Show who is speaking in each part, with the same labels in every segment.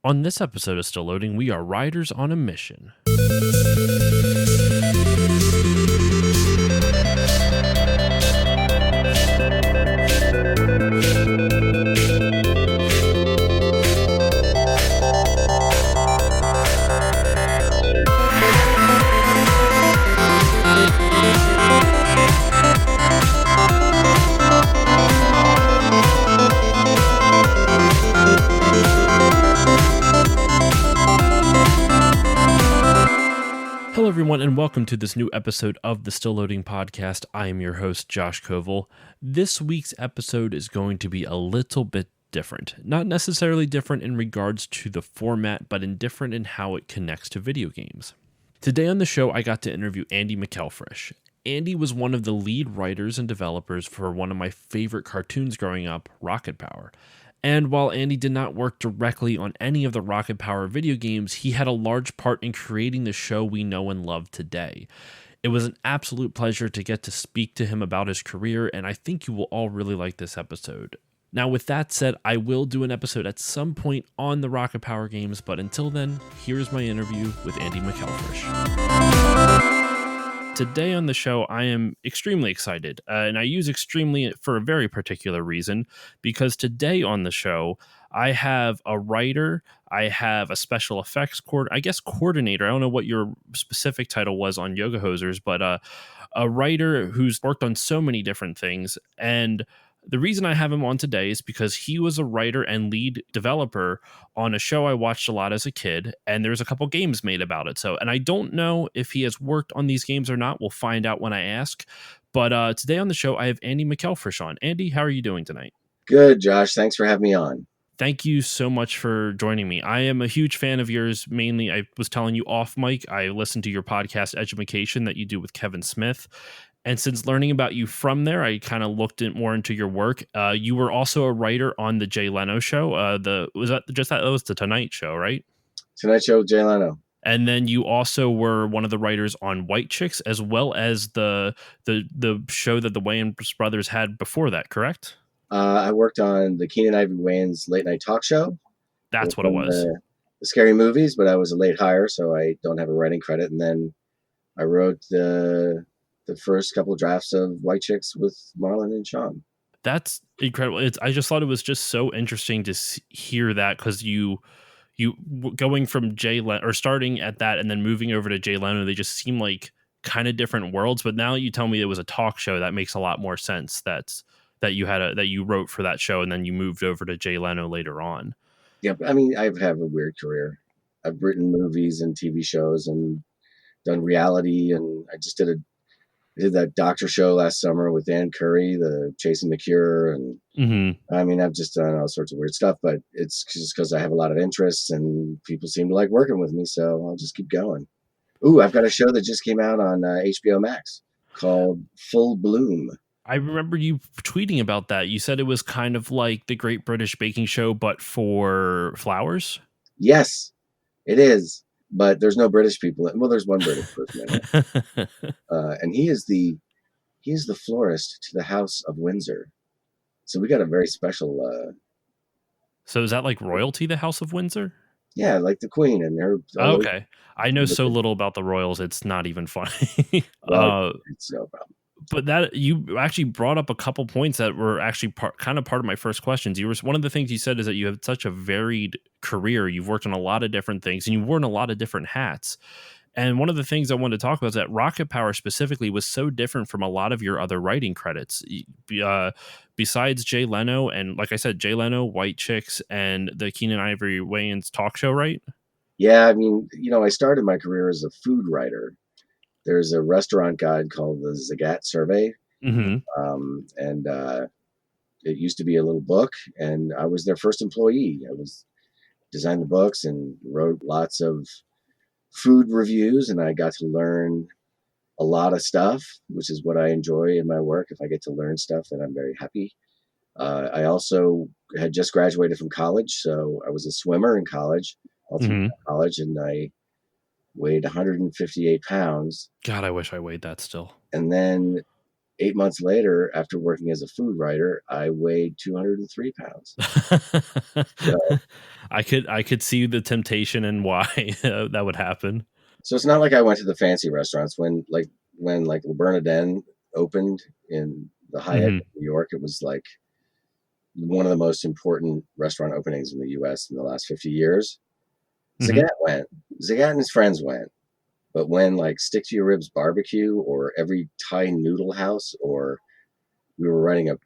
Speaker 1: On this episode of Still Loading, we are riders on a mission. Hello, everyone, and welcome to this new episode of the Still Loading podcast. I am your host, Josh Koval. This week's episode is going to be a little bit different. Not necessarily different in regards to the format, but different in how it connects to video games. Today on the show, I got to interview Andy McElfresh. Andy was one of the lead writers and developers for one of my favorite cartoons growing up, Rocket Power. And while Andy did not work directly on any of the Rocket Power video games, he had a large part in creating the show we know and love today. It was an absolute pleasure to get to speak to him about his career, and I think you will all really like this episode. Now, with that said, I will do an episode at some point on the Rocket Power games, but until then, here's my interview with Andy McElfresh. Today on the show, I am extremely excited, and I use extremely for a very particular reason, because today on the show, I have a writer, I have a special effects coordinator. I don't know what your specific title was on Yoga Hosers, but a writer who's worked on so many different things. And the reason I have him on today is because he was a writer and lead developer on a show I watched a lot as a kid, and there's a couple games made about it. And I don't know if he has worked on these games or not. We'll find out when I ask. But today on the show, I have Andy McElfresh on. Andy, how are you doing tonight?
Speaker 2: Good, Josh. Thanks for having me on.
Speaker 1: Thank you so much for joining me. I am a huge fan of yours. Mainly, I was telling you off mic, I listened to your podcast, Edumacation, that you do with Kevin Smith. And since learning about you from there, I kind of looked more into your work. You were also a writer on the Jay Leno show. That was the Tonight Show, right?
Speaker 2: Tonight Show with Jay Leno.
Speaker 1: And then you also were one of the writers on White Chicks, as well as the show that the Wayans brothers had before that, correct?
Speaker 2: I worked on the Keenan Ivory Wayans late night talk show.
Speaker 1: That's what it was.
Speaker 2: The scary movies, but I was a late hire, so I don't have a writing credit. And then I wrote the first couple of drafts of White Chicks with Marlon and Sean.
Speaker 1: That's incredible. I just thought it was just so interesting to hear that, because you going from Jay Leno, or starting at that and then moving over to Jay Leno, they just seem like kind of different worlds. But now you tell me it was a talk show, that makes a lot more sense. That you wrote for that show and then you moved over to Jay Leno later on.
Speaker 2: Yeah, I mean, I have a weird career. I've written movies and TV shows and done reality, and I just did that doctor show last summer with Dan Curry, the Chasing the Cure, and I mean, I've just done all sorts of weird stuff, but it's just because I have a lot of interests and people seem to like working with me, so I'll just keep going. Ooh, I've got a show that just came out on HBO Max called Full Bloom.
Speaker 1: I remember you tweeting about that. You said it was kind of like the Great British Baking Show, but for flowers?
Speaker 2: Yes, it is. But there's no British people. Well, there's one British person in it. And he is the florist to the House of Windsor. So we got a very special...
Speaker 1: So is that like royalty, the House of Windsor?
Speaker 2: Yeah, like the Queen and her...
Speaker 1: Okay. I know so little about the royals, it's not even funny.
Speaker 2: Well, it's no problem.
Speaker 1: But that you actually brought up a couple points that were actually part of my first questions. One of the things you said is that you have such a varied career. You've worked on a lot of different things, and you've worn a lot of different hats. And one of the things I wanted to talk about is that Rocket Power specifically was so different from a lot of your other writing credits. Besides Jay Leno, and like I said, Jay Leno, White Chicks, and the Keenan Ivory Wayans talk show, right?
Speaker 2: Yeah, I mean, I started my career as a food writer. There's a restaurant guide called the Zagat Survey. And it used to be a little book, and I was their first employee. I designed the books and wrote lots of food reviews, and I got to learn a lot of stuff, which is what I enjoy in my work. If I get to learn stuff, then I'm very happy. I also had just graduated from college, so I was a swimmer in college, all through college, and I weighed 158 pounds.
Speaker 1: God, I wish I weighed that still.
Speaker 2: And then 8 months later, after working as a food writer, I weighed 203 pounds. So,
Speaker 1: I could see the temptation and why that would happen.
Speaker 2: so it's not like I went to the fancy restaurants when Le Bernardin opened in the Hyatt
Speaker 1: Hmm.
Speaker 2: of New York. It was like one of the most important restaurant openings in the U.S. in the last 50 years.
Speaker 1: Hmm.
Speaker 2: Zagat went. Zagat and his friends went. But when like Stick to Your Ribs barbecue or every Thai noodle house, or we were running a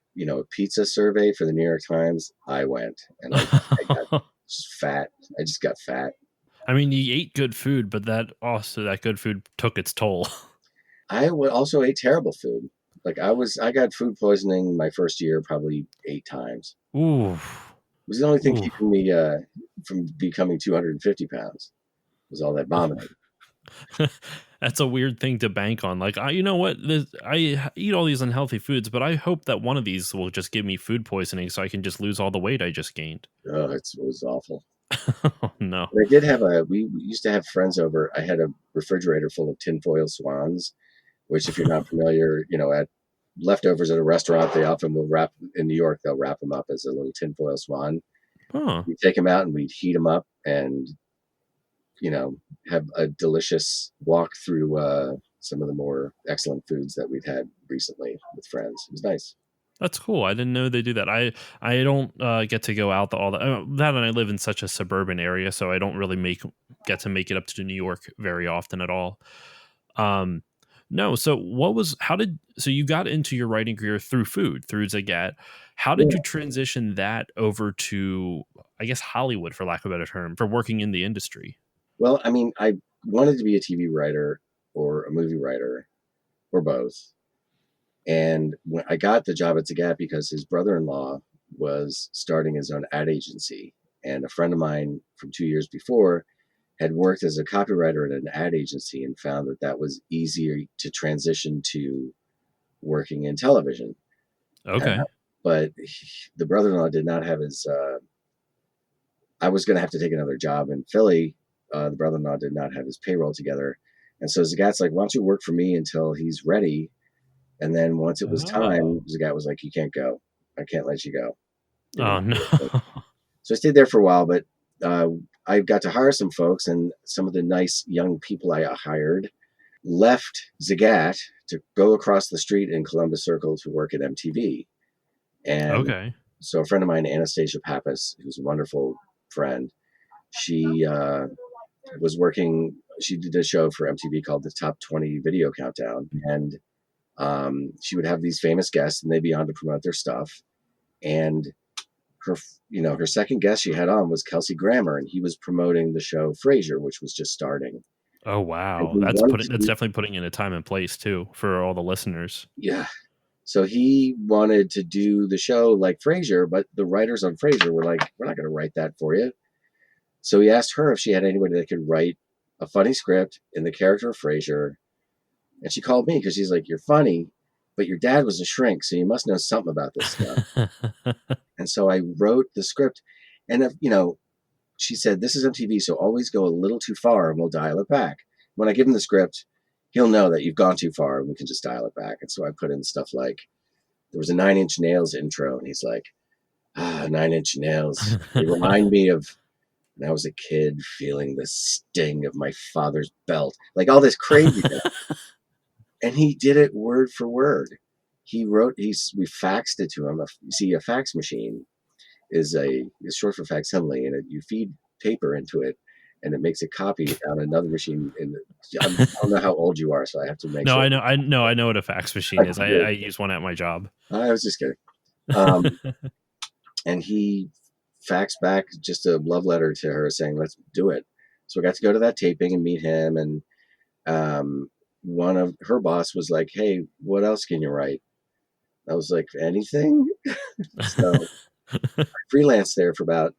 Speaker 2: pizza survey for the New York Times, I went, and I got just fat. I just got fat.
Speaker 1: I mean, you ate good food, but that good food took its toll.
Speaker 2: I would also ate terrible food. Like I got food poisoning my first year probably 8 times.
Speaker 1: Ooh,
Speaker 2: It was the only thing
Speaker 1: ooh.
Speaker 2: keeping me from becoming 250 pounds was all that vomiting.
Speaker 1: That's a weird thing to bank on. Like, you know what? I eat all these unhealthy foods, but I hope that one of these will just give me food poisoning so I can just lose all the weight I just gained.
Speaker 2: Oh, it was awful.
Speaker 1: Oh, no.
Speaker 2: But I did have we used to have friends over. I had a refrigerator full of tinfoil swans, which, if you're not familiar, at leftovers at a restaurant, they often will wrap in New York. They'll wrap them up as a little tinfoil swan.
Speaker 1: Huh.
Speaker 2: We take them out and we'd heat them up, and you know have a delicious walk through some of the more excellent foods that we've had recently with friends. It was nice.
Speaker 1: That's cool. I didn't know they do that. I don't get to go out all that, and I live in such a suburban area, so I don't really get to make it up to New York very often at all. Um, no. So you got into your writing career through food, through Zagat. How did you
Speaker 2: Yeah.
Speaker 1: transition that over to, I guess, Hollywood, for lack of a better term, for working in the industry?
Speaker 2: Well, I mean, I wanted to be a TV writer or a movie writer or both. And when I got the job at Zagat because his brother-in-law was starting his own ad agency, and a friend of mine from 2 years before had worked as a copywriter at an ad agency and found that that was easier to transition to working in television. Uh,
Speaker 1: Okay.
Speaker 2: but the brother-in-law did not have his. I was going to have to take another job in Philly. The brother-in-law did not have his payroll together, and so Zagat's like, "Why don't you work for me until he's ready?" And then once it was
Speaker 1: Oh.
Speaker 2: time, Zagat was like, "You can't go. I can't let you go. You're going
Speaker 1: Oh
Speaker 2: to
Speaker 1: no.
Speaker 2: do it." So I stayed there for a while, but I got to hire some folks, and some of the nice young people I hired left Zagat to go across the street in Columbus Circle to work at MTV. And
Speaker 1: Okay.
Speaker 2: so a friend of mine, Anastasia Pappas, who's a wonderful friend, she was working. She did a show for MTV called the Top 20 Video Countdown, and she would have these famous guests, and they'd be on to promote their stuff. And her second guest she had on was Kelsey Grammer, and he was promoting the show Frasier, which was just starting.
Speaker 1: Oh
Speaker 2: And
Speaker 1: wow.
Speaker 2: he wanted
Speaker 1: That's
Speaker 2: to,
Speaker 1: definitely putting in a time and place too for all the listeners.
Speaker 2: yeah. So he wanted to do the show like Frasier, but the writers on Frasier were like, "We're not going to write that for you." So he asked her if she had anybody that could write a funny script in the character of Frasier. And she called me because she's like, "You're funny, but your dad was a shrink, so you must know something about this stuff." And so I wrote the script, and she said, "This is MTV, so always go a little too far, and we'll dial it back. When I give him the script, he'll know that you've gone too far, and we can just dial it back." And so I put in stuff like there was a Nine Inch Nails intro, and he's like, Nine Inch Nails. They remind me of when I was a kid feeling the sting of my father's belt, like all this craziness. And he did it word for word. We faxed it to him. You see, a fax machine is short for facsimile, and you feed paper into it, and it makes a copy on another machine. I don't know how old you are, so I have to make
Speaker 1: No,
Speaker 2: sure.
Speaker 1: I know what a fax machine is. I use one at my job.
Speaker 2: I was just kidding. Um, and he faxed back just a love letter to her saying, "Let's do it." So I got to go to that taping and meet him, and one of her boss was like, "Hey, what else can you write?" I was like, "Anything." So I freelanced there for about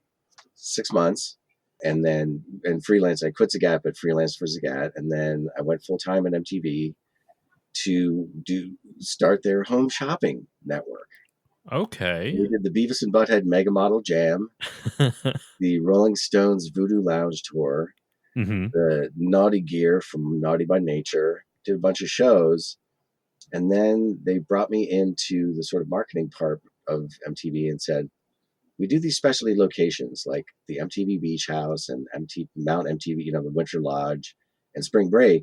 Speaker 2: 6 months, and then freelance. I quit Zagat, but freelanced for Zagat, and then I went full time at MTV to start their home shopping network.
Speaker 1: Okay.
Speaker 2: We did the Beavis and Butthead Mega Model Jam, the Rolling Stones Voodoo Lounge tour,
Speaker 1: Hmm.
Speaker 2: the Naughty Gear from Naughty by Nature. Did a bunch of shows, And then they brought me into the sort of marketing part of MTV and said, we do these specialty locations like the MTV Beach House and Mount MTV, you know, the Winter Lodge and Spring Break.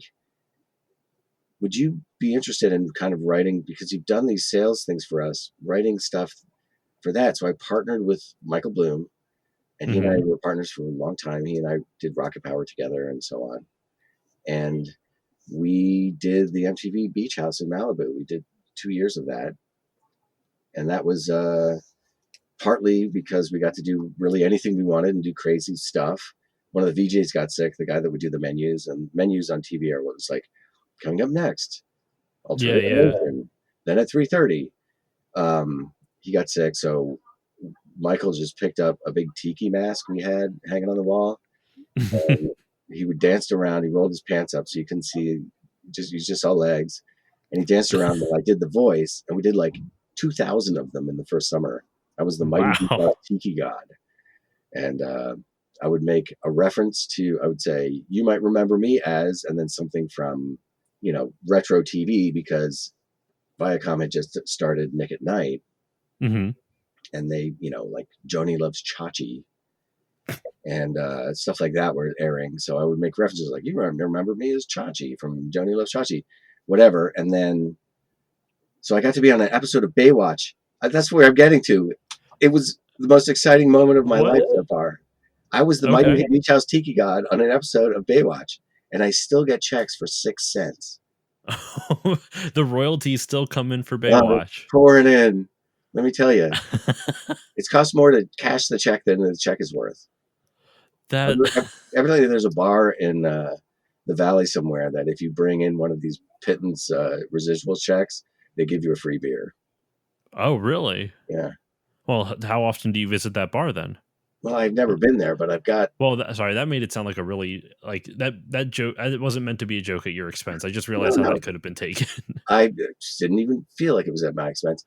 Speaker 2: Would you be interested in kind of writing, because you've done these sales things for us, writing stuff for that? So I partnered with Michael Bloom, and he and I
Speaker 1: Mm-hmm.
Speaker 2: were partners for a long time. He and I did Rocket Power together and so on. And we did the MTV Beach House in Malibu. We did 2 years of that. And that was partly because we got to do really anything we wanted and do crazy stuff. One of the VJs got sick, the guy that would do the menus, and menus on TV are what was like coming up next,
Speaker 1: Yeah,
Speaker 2: alternative
Speaker 1: yeah.
Speaker 2: nation. Then at 3:30, he got sick, so Michael just picked up a big tiki mask we had hanging on the wall, and he would dance around. He rolled his pants up so you couldn't see, you just saw legs, and he danced around. And I did the voice, and we did like 2,000 of them in the first summer. I was the mighty Beach
Speaker 1: Wow.
Speaker 2: House tiki god, and I would make a reference to, I would say, you might remember me as, and then something from, you know, retro TV, because Viacom had just started Nick at Night,
Speaker 1: Mm-hmm.
Speaker 2: and they, you know, like Joni Loves Chachi and stuff like that were airing. So I would make references like, you remember me as Chachi from Joni Loves Chachi, whatever. And then, so I got to be on an episode of Baywatch. That's where I'm getting to. It was the most exciting moment of my life
Speaker 1: What?
Speaker 2: so far. I was the mighty
Speaker 1: Okay.
Speaker 2: Beach House Tiki God on an episode of Baywatch, and I still get checks for 6 cents.
Speaker 1: The royalties still come in for
Speaker 2: Oh,
Speaker 1: Baywatch.
Speaker 2: pouring in. Let me tell you, it's cost more to cash the check than the check is worth.
Speaker 1: That
Speaker 2: Evidently, there's a bar in the valley somewhere that if you bring in one of these pittance residual checks, they give you a free beer.
Speaker 1: Oh, really?
Speaker 2: Yeah.
Speaker 1: Well, how often do you visit that bar then?
Speaker 2: Well, I've never been there, but I've got.
Speaker 1: Well, sorry, that made it sound like a really like that joke. It wasn't meant to be a joke at your expense. I just
Speaker 2: No,
Speaker 1: realized how
Speaker 2: no.
Speaker 1: that could have been taken.
Speaker 2: I just didn't even feel like it was at my expense.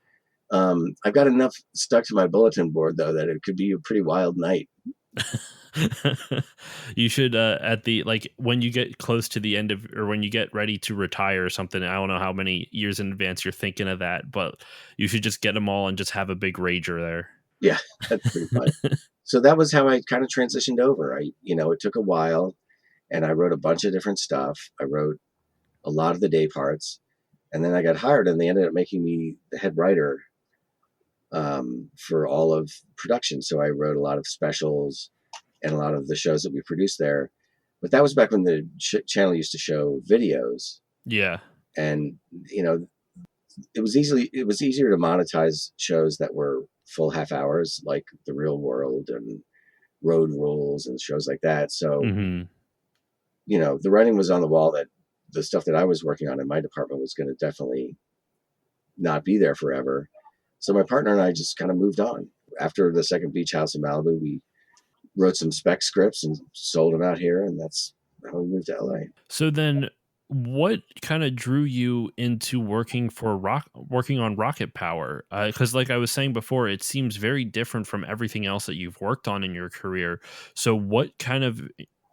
Speaker 2: I've got enough stuck to my bulletin board, though, that it could be a pretty wild night.
Speaker 1: You should at the like when you get close to the end of or when you get ready to retire or something. I don't know how many years in advance you're thinking of that, but you should just get them all and just have a big rager
Speaker 2: Yeah, that's pretty fun. So that was how I kind of transitioned over. It took a while, and I wrote a bunch of different stuff. I wrote a lot of the day parts, and then I got hired, and they ended up making me the head writer for all of production. So I wrote a lot of specials and a lot of the shows that we produced there. But that was back when the channel used to show videos,
Speaker 1: Yeah.
Speaker 2: and you know, it was easier to monetize shows that were full half hours, like The Real World and Road Rules and shows like that. So
Speaker 1: Hmm.
Speaker 2: the writing was on the wall that the stuff that I was working on in my department was going to definitely not be there forever. So my partner and I just kind of moved on. After the second beach house in Malibu, we wrote some spec scripts and sold them out here, and that's how we moved to LA.
Speaker 1: So then, what kind of drew you into working on Rocket Power? Because, like I was saying before, it seems very different from everything else that you've worked on in your career. So, what kind of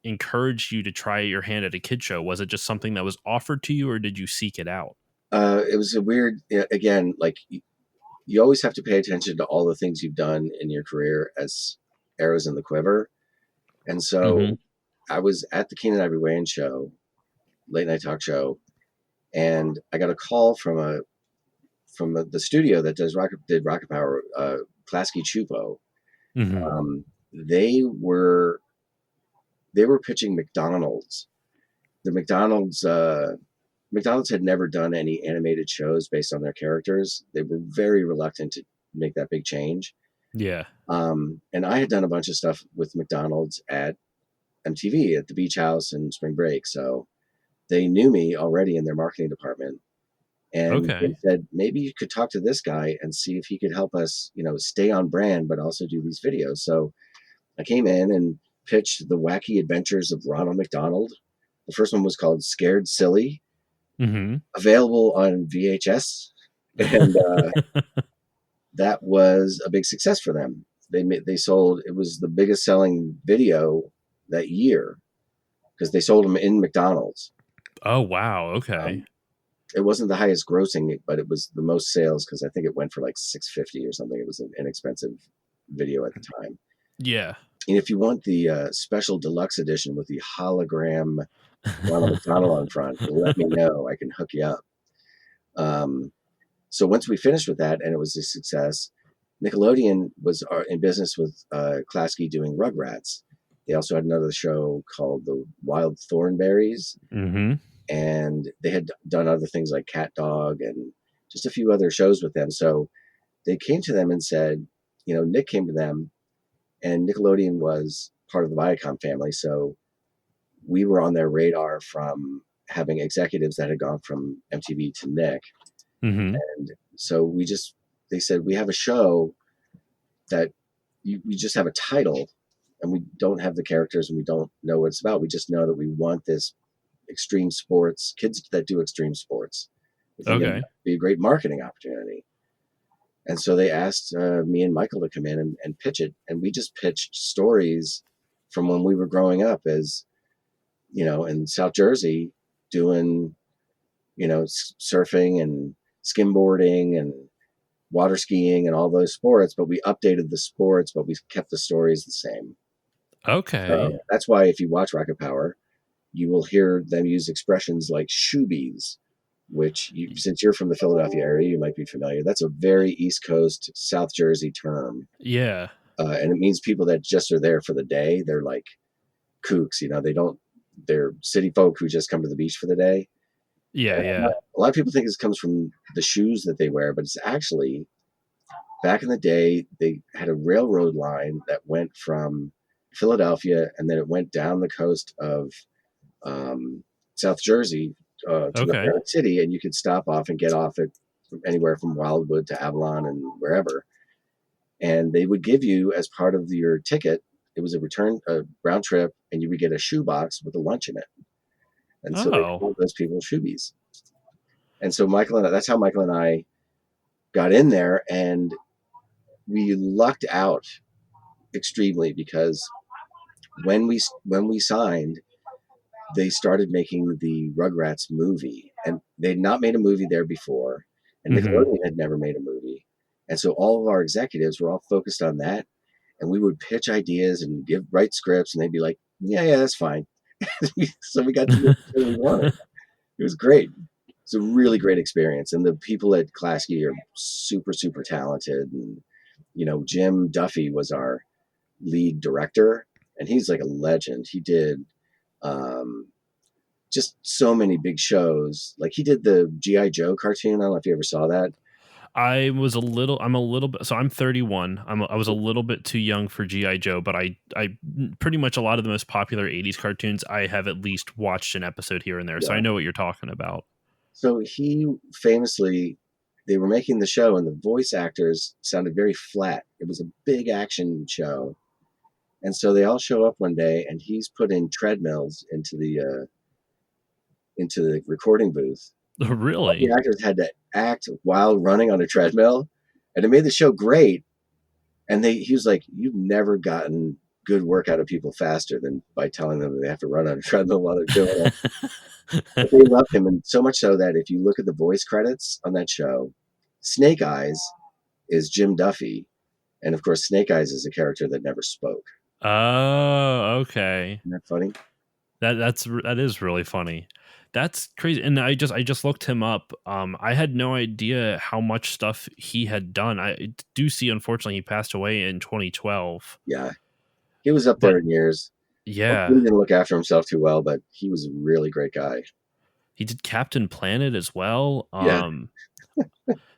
Speaker 1: encouraged you to try your hand at a kid show? Was it just something that was offered to you, or did you seek it out?
Speaker 2: It was a weird, again, like you always have to pay attention to all the things you've done in your career as arrows in the quiver. And
Speaker 1: Hmm.
Speaker 2: so I was at the Keenan Ivory Wayans show, late night talk show, and I got a call from the studio that did Rocket Power, Klasky Chupo.
Speaker 1: Hmm.
Speaker 2: Um, they were pitching McDonald's. The McDonald's had never done any animated shows based on their characters. They were very reluctant to make that big change.
Speaker 1: Yeah.
Speaker 2: And I had done a bunch of stuff with McDonald's at MTV at the Beach House and Spring Break, so they knew me already in their marketing department. And they
Speaker 1: Okay.
Speaker 2: said, maybe you could talk to this guy and see if he could help us, stay on brand, but also do these videos. So I came in and pitched the wacky adventures of Ronald McDonald. The first one was called Scared Silly,
Speaker 1: Hmm.
Speaker 2: available on VHS. And that was a big success for them. They sold, it was the biggest selling video that year because they sold them in McDonald's.
Speaker 1: Oh wow.
Speaker 2: Um,
Speaker 1: Okay.
Speaker 2: It wasn't the highest grossing, but it was the most sales because I think it went for like $650 or something. It was an inexpensive video at the time.
Speaker 1: Yeah.
Speaker 2: And if you want the special deluxe edition with the hologram Ronald McDonald on front, let me know. I can hook you up. So once we finished with that and it was a success, Nickelodeon was in business with Klasky doing Rugrats. They also had another show called The Wild Thornberries,
Speaker 1: Mm-hmm.
Speaker 2: and they had done other things like Cat Dog and just a few other shows with them. So they came to them and said, Nick came to them, and Nickelodeon was part of the Viacom family. So we were on their radar from having executives that had gone from MTV to Nick.
Speaker 1: Mm-hmm.
Speaker 2: And so they said, we have a show that we just have a title and we don't have the characters and we don't know what it's about. We just know that we want this extreme sports, kids that do extreme sports. We think it'd
Speaker 1: Okay.
Speaker 2: be a great marketing opportunity. And so they asked me and Michael to come in and pitch it. And we just pitched stories from when we were growing up as, in South Jersey doing, surfing and skimboarding and water skiing and all those sports, but we updated the sports, but we kept the stories the same.
Speaker 1: Okay.
Speaker 2: So that's why if you watch Rocket Power, you will hear them use expressions like shoebies, which since you're from the Philadelphia area, you might be familiar. That's a very East Coast, South Jersey term.
Speaker 1: Yeah.
Speaker 2: And it means people that just are there for the day. They're like kooks, they're city folk who just come to the beach for the day.
Speaker 1: Yeah. Yeah.
Speaker 2: A lot of people think this comes from the shoes that they wear, but it's actually back in the day, they had a railroad line that went from Philadelphia and then it went down the coast of South Jersey to
Speaker 1: Okay.
Speaker 2: Atlantic City, and you could stop off and get off at anywhere from Wildwood to Avalon and wherever. And they would give you, as part of your ticket, it was a round trip, and you would get a shoebox with a lunch in it. And so they
Speaker 1: Oh.
Speaker 2: called those people shoobies. And so that's how Michael and I got in there, and we lucked out extremely because when we signed, they started making the Rugrats movie, and they'd not made a movie there before, and
Speaker 1: Mm-hmm.
Speaker 2: Nickelodeon had never made a movie. And so all of our executives were all focused on that, and we would pitch ideas and write scripts, and they'd be like, yeah, that's fine. So we got to do what we wanted. It was great. It's a really great experience, and the people at Klasky are super, super talented. And Jim Duffy was our lead director, and he's like a legend. He did um, just so many big shows. Like he did the G.I. Joe cartoon. I don't know if you ever saw that.
Speaker 1: I'm a little bit, so I'm 31. I was a little bit too young for G.I. Joe, but I pretty much a lot of the most popular 80s cartoons, I have at least watched an episode here and there. So I
Speaker 2: Yeah.
Speaker 1: know what you're talking about.
Speaker 2: So he famously, they were making the show and the voice actors sounded very flat. It was a big action show. And so they all show up one day and he's put in treadmills into the recording booth. All the
Speaker 1: Really?
Speaker 2: actors had to act while running on a treadmill, and it made the show great. And he was like, "You've never gotten good work out of people faster than by telling them they have to run on a treadmill while they're doing it." But they loved him, and so much so that if you look at the voice credits on that show, Snake Eyes is Jim Duffy, and of course, Snake Eyes is a character that never spoke.
Speaker 1: Oh, okay.
Speaker 2: Isn't that funny?
Speaker 1: That is really funny. That's crazy. And I just looked him up. I had no idea how much stuff he had done. I do see, unfortunately, he passed away in 2012.
Speaker 2: Yeah, he was up there
Speaker 1: But
Speaker 2: in years. He
Speaker 1: yeah,
Speaker 2: didn't look after himself too well, but he was a really great guy.
Speaker 1: he did Captain Planet as well.
Speaker 2: Yeah,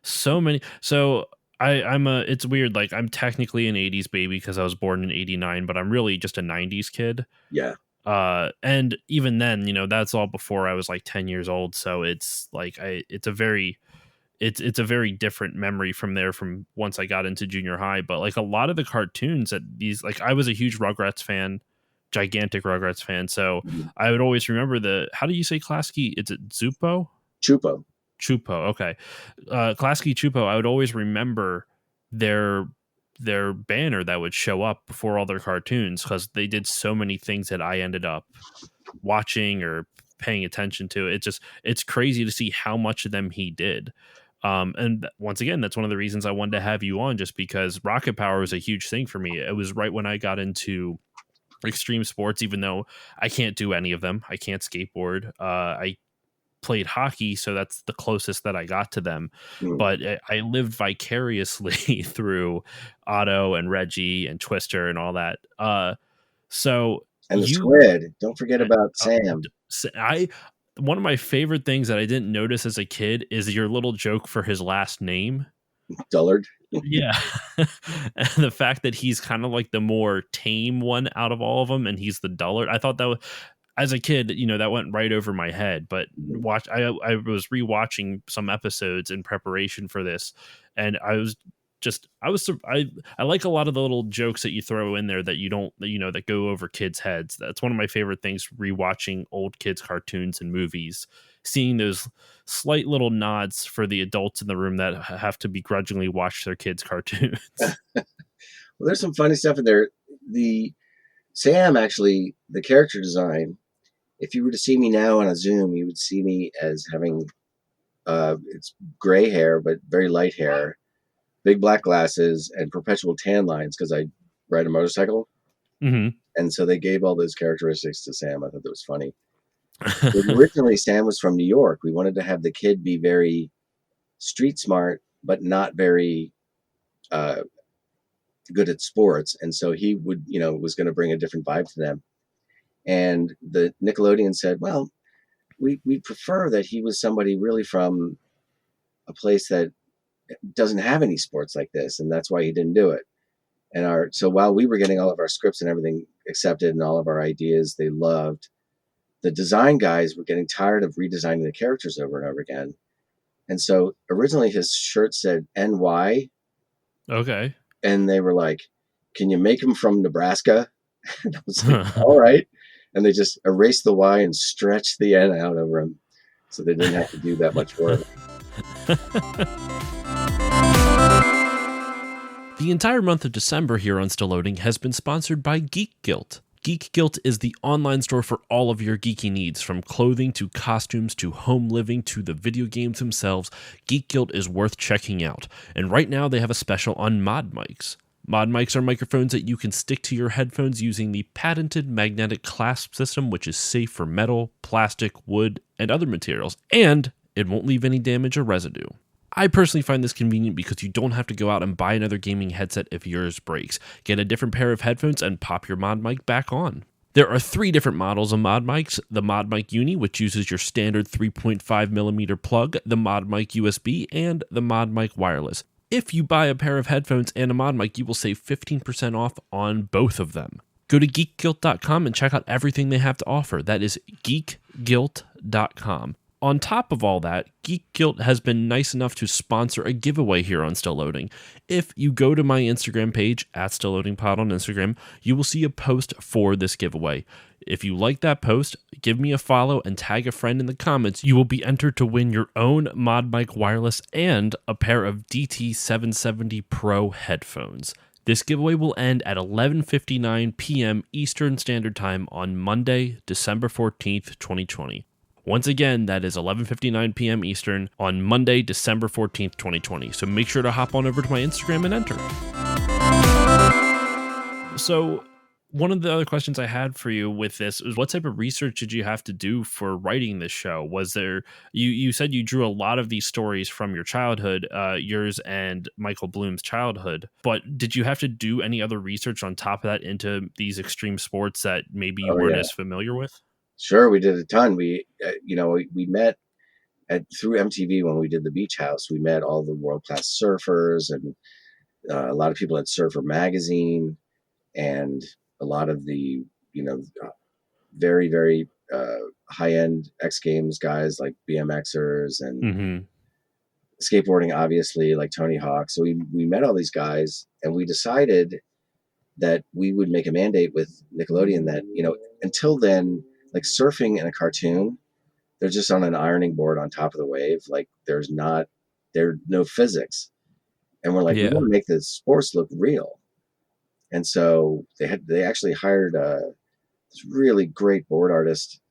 Speaker 1: So many. So I'm a. It's weird. Like I'm technically an '80s baby because I was born in '89, but I'm really just a '90s kid.
Speaker 2: yeah.
Speaker 1: And even then, that's all before I was like 10 years old. So it's like it's a very different memory from once I got into junior high. But like a lot of the cartoons that like I was a huge Rugrats fan, gigantic Rugrats fan. So
Speaker 2: Mhm.
Speaker 1: I would always remember how do you say Klasky? Is it Zupo?
Speaker 2: Chupo.
Speaker 1: Chupo. Okay. Klasky Chupo. I would always remember their banner that would show up before all their cartoons because they did so many things that I ended up watching or paying attention to. It's crazy to see how much of them he did. Once again, that's one of the reasons I wanted to have you on, just because rocket power was a huge thing for me. It was right when I got into extreme sports, even though I can't do any of them. I can't skateboard. I played hockey, so that's the closest that I got to them.
Speaker 2: Mm.
Speaker 1: But I lived vicariously through Otto and Reggie and Twister and all that. So
Speaker 2: And the
Speaker 1: you,
Speaker 2: squid. Don't forget about
Speaker 1: uh,
Speaker 2: Sam.
Speaker 1: I one of my favorite things that I didn't notice as a kid is your little joke for his last name.
Speaker 2: Dullard.
Speaker 1: Yeah. And the fact that he's kind of like the more tame one out of all of them, and he's the dullard. I thought that was, as a kid, that went right over my head. But I was rewatching some episodes in preparation for this, and I like a lot of the little jokes that you throw in there that you don't, that go over kids' heads. That's one of my favorite things, rewatching old kids' cartoons and movies, seeing those slight little nods for the adults in the room that have to begrudgingly watch their kids' cartoons.
Speaker 2: Well, there's some funny stuff in there. The Sam, actually, the character design, if you were to see me now on a Zoom, you would see me as having it's gray hair, but very light hair, big black glasses, and perpetual tan lines because I ride a motorcycle.
Speaker 1: Mm-hmm.
Speaker 2: And so they gave all those characteristics to Sam. I thought that was funny. Originally, Sam was from New York. We wanted to have the kid be very street smart, but not very uh, good at sports. And so he would, was going to bring a different vibe to them. And the Nickelodeon said, well, we prefer that he was somebody really from a place that doesn't have any sports like this. And that's why he didn't do it. So while we were getting all of our scripts and everything accepted and all of our ideas they loved, the design guys were getting tired of redesigning the characters over and over again. And so originally his shirt said NY.
Speaker 1: Okay.
Speaker 2: And they were like, can you make him from Nebraska? And I was like, all right. And they just erased the Y and stretched the N out over him. So they didn't have to do that much work.
Speaker 1: The entire month of December here on Still Loading has been sponsored by Geek Guilt. Geek Guilt is the online store for all of your geeky needs, from clothing to costumes to home living to the video games themselves. Geek Guilt is worth checking out. And right now they have a special on mod mics. Mod mics are microphones that you can stick to your headphones using the patented magnetic clasp system, which is safe for metal, plastic, wood, and other materials, and it won't leave any damage or residue. I personally find this convenient because you don't have to go out and buy another gaming headset if yours breaks. Get a different pair of headphones and pop your mod mic back on. There are 3 different models of mod mics: the Mod Mic Uni, which uses your standard 3.5mm plug, the Mod Mic USB, and the Mod Mic Wireless. If you buy a pair of headphones and a mod mic, you will save 15% off on both of them. Go to geekguilt.com and check out everything they have to offer. That is geekguilt.com. On top of all that, Geek Guilt has been nice enough to sponsor a giveaway here on Still Loading. If you go to my Instagram page, @StillLoadingPod on Instagram, you will see a post for this giveaway. If you like that post, give me a follow and tag a friend in the comments. You will be entered to win your own Mod Mic Wireless and a pair of DT770 Pro headphones. This giveaway will end at 11:59 p.m. Eastern Standard Time on Monday, December 14th, 2020. Once again, that is 11:59 p.m. Eastern on Monday, December 14th, 2020. So make sure to hop on over to my Instagram and enter. So one of the other questions I had for you with this is, what type of research did you have to do for writing this show? Was there, you said you drew a lot of these stories from your childhood, yours and Michael Bloom's childhood, but did you have to do any other research on top of that into these extreme sports that maybe you weren't as familiar with?
Speaker 2: Sure, we did a ton. We met through MTV when we did the Beach House. We met all the world-class surfers and a lot of people at Surfer Magazine, and a lot of the very, very high-end X Games guys like BMXers and skateboarding, obviously, like Tony Hawk. So we met all these guys, and we decided that we would make a mandate with Nickelodeon that, until then, like surfing in a cartoon, they're just on an ironing board on top of the wave. Like there's no physics. And we're like, we want to make the sports look real. And so they actually hired this really great board artist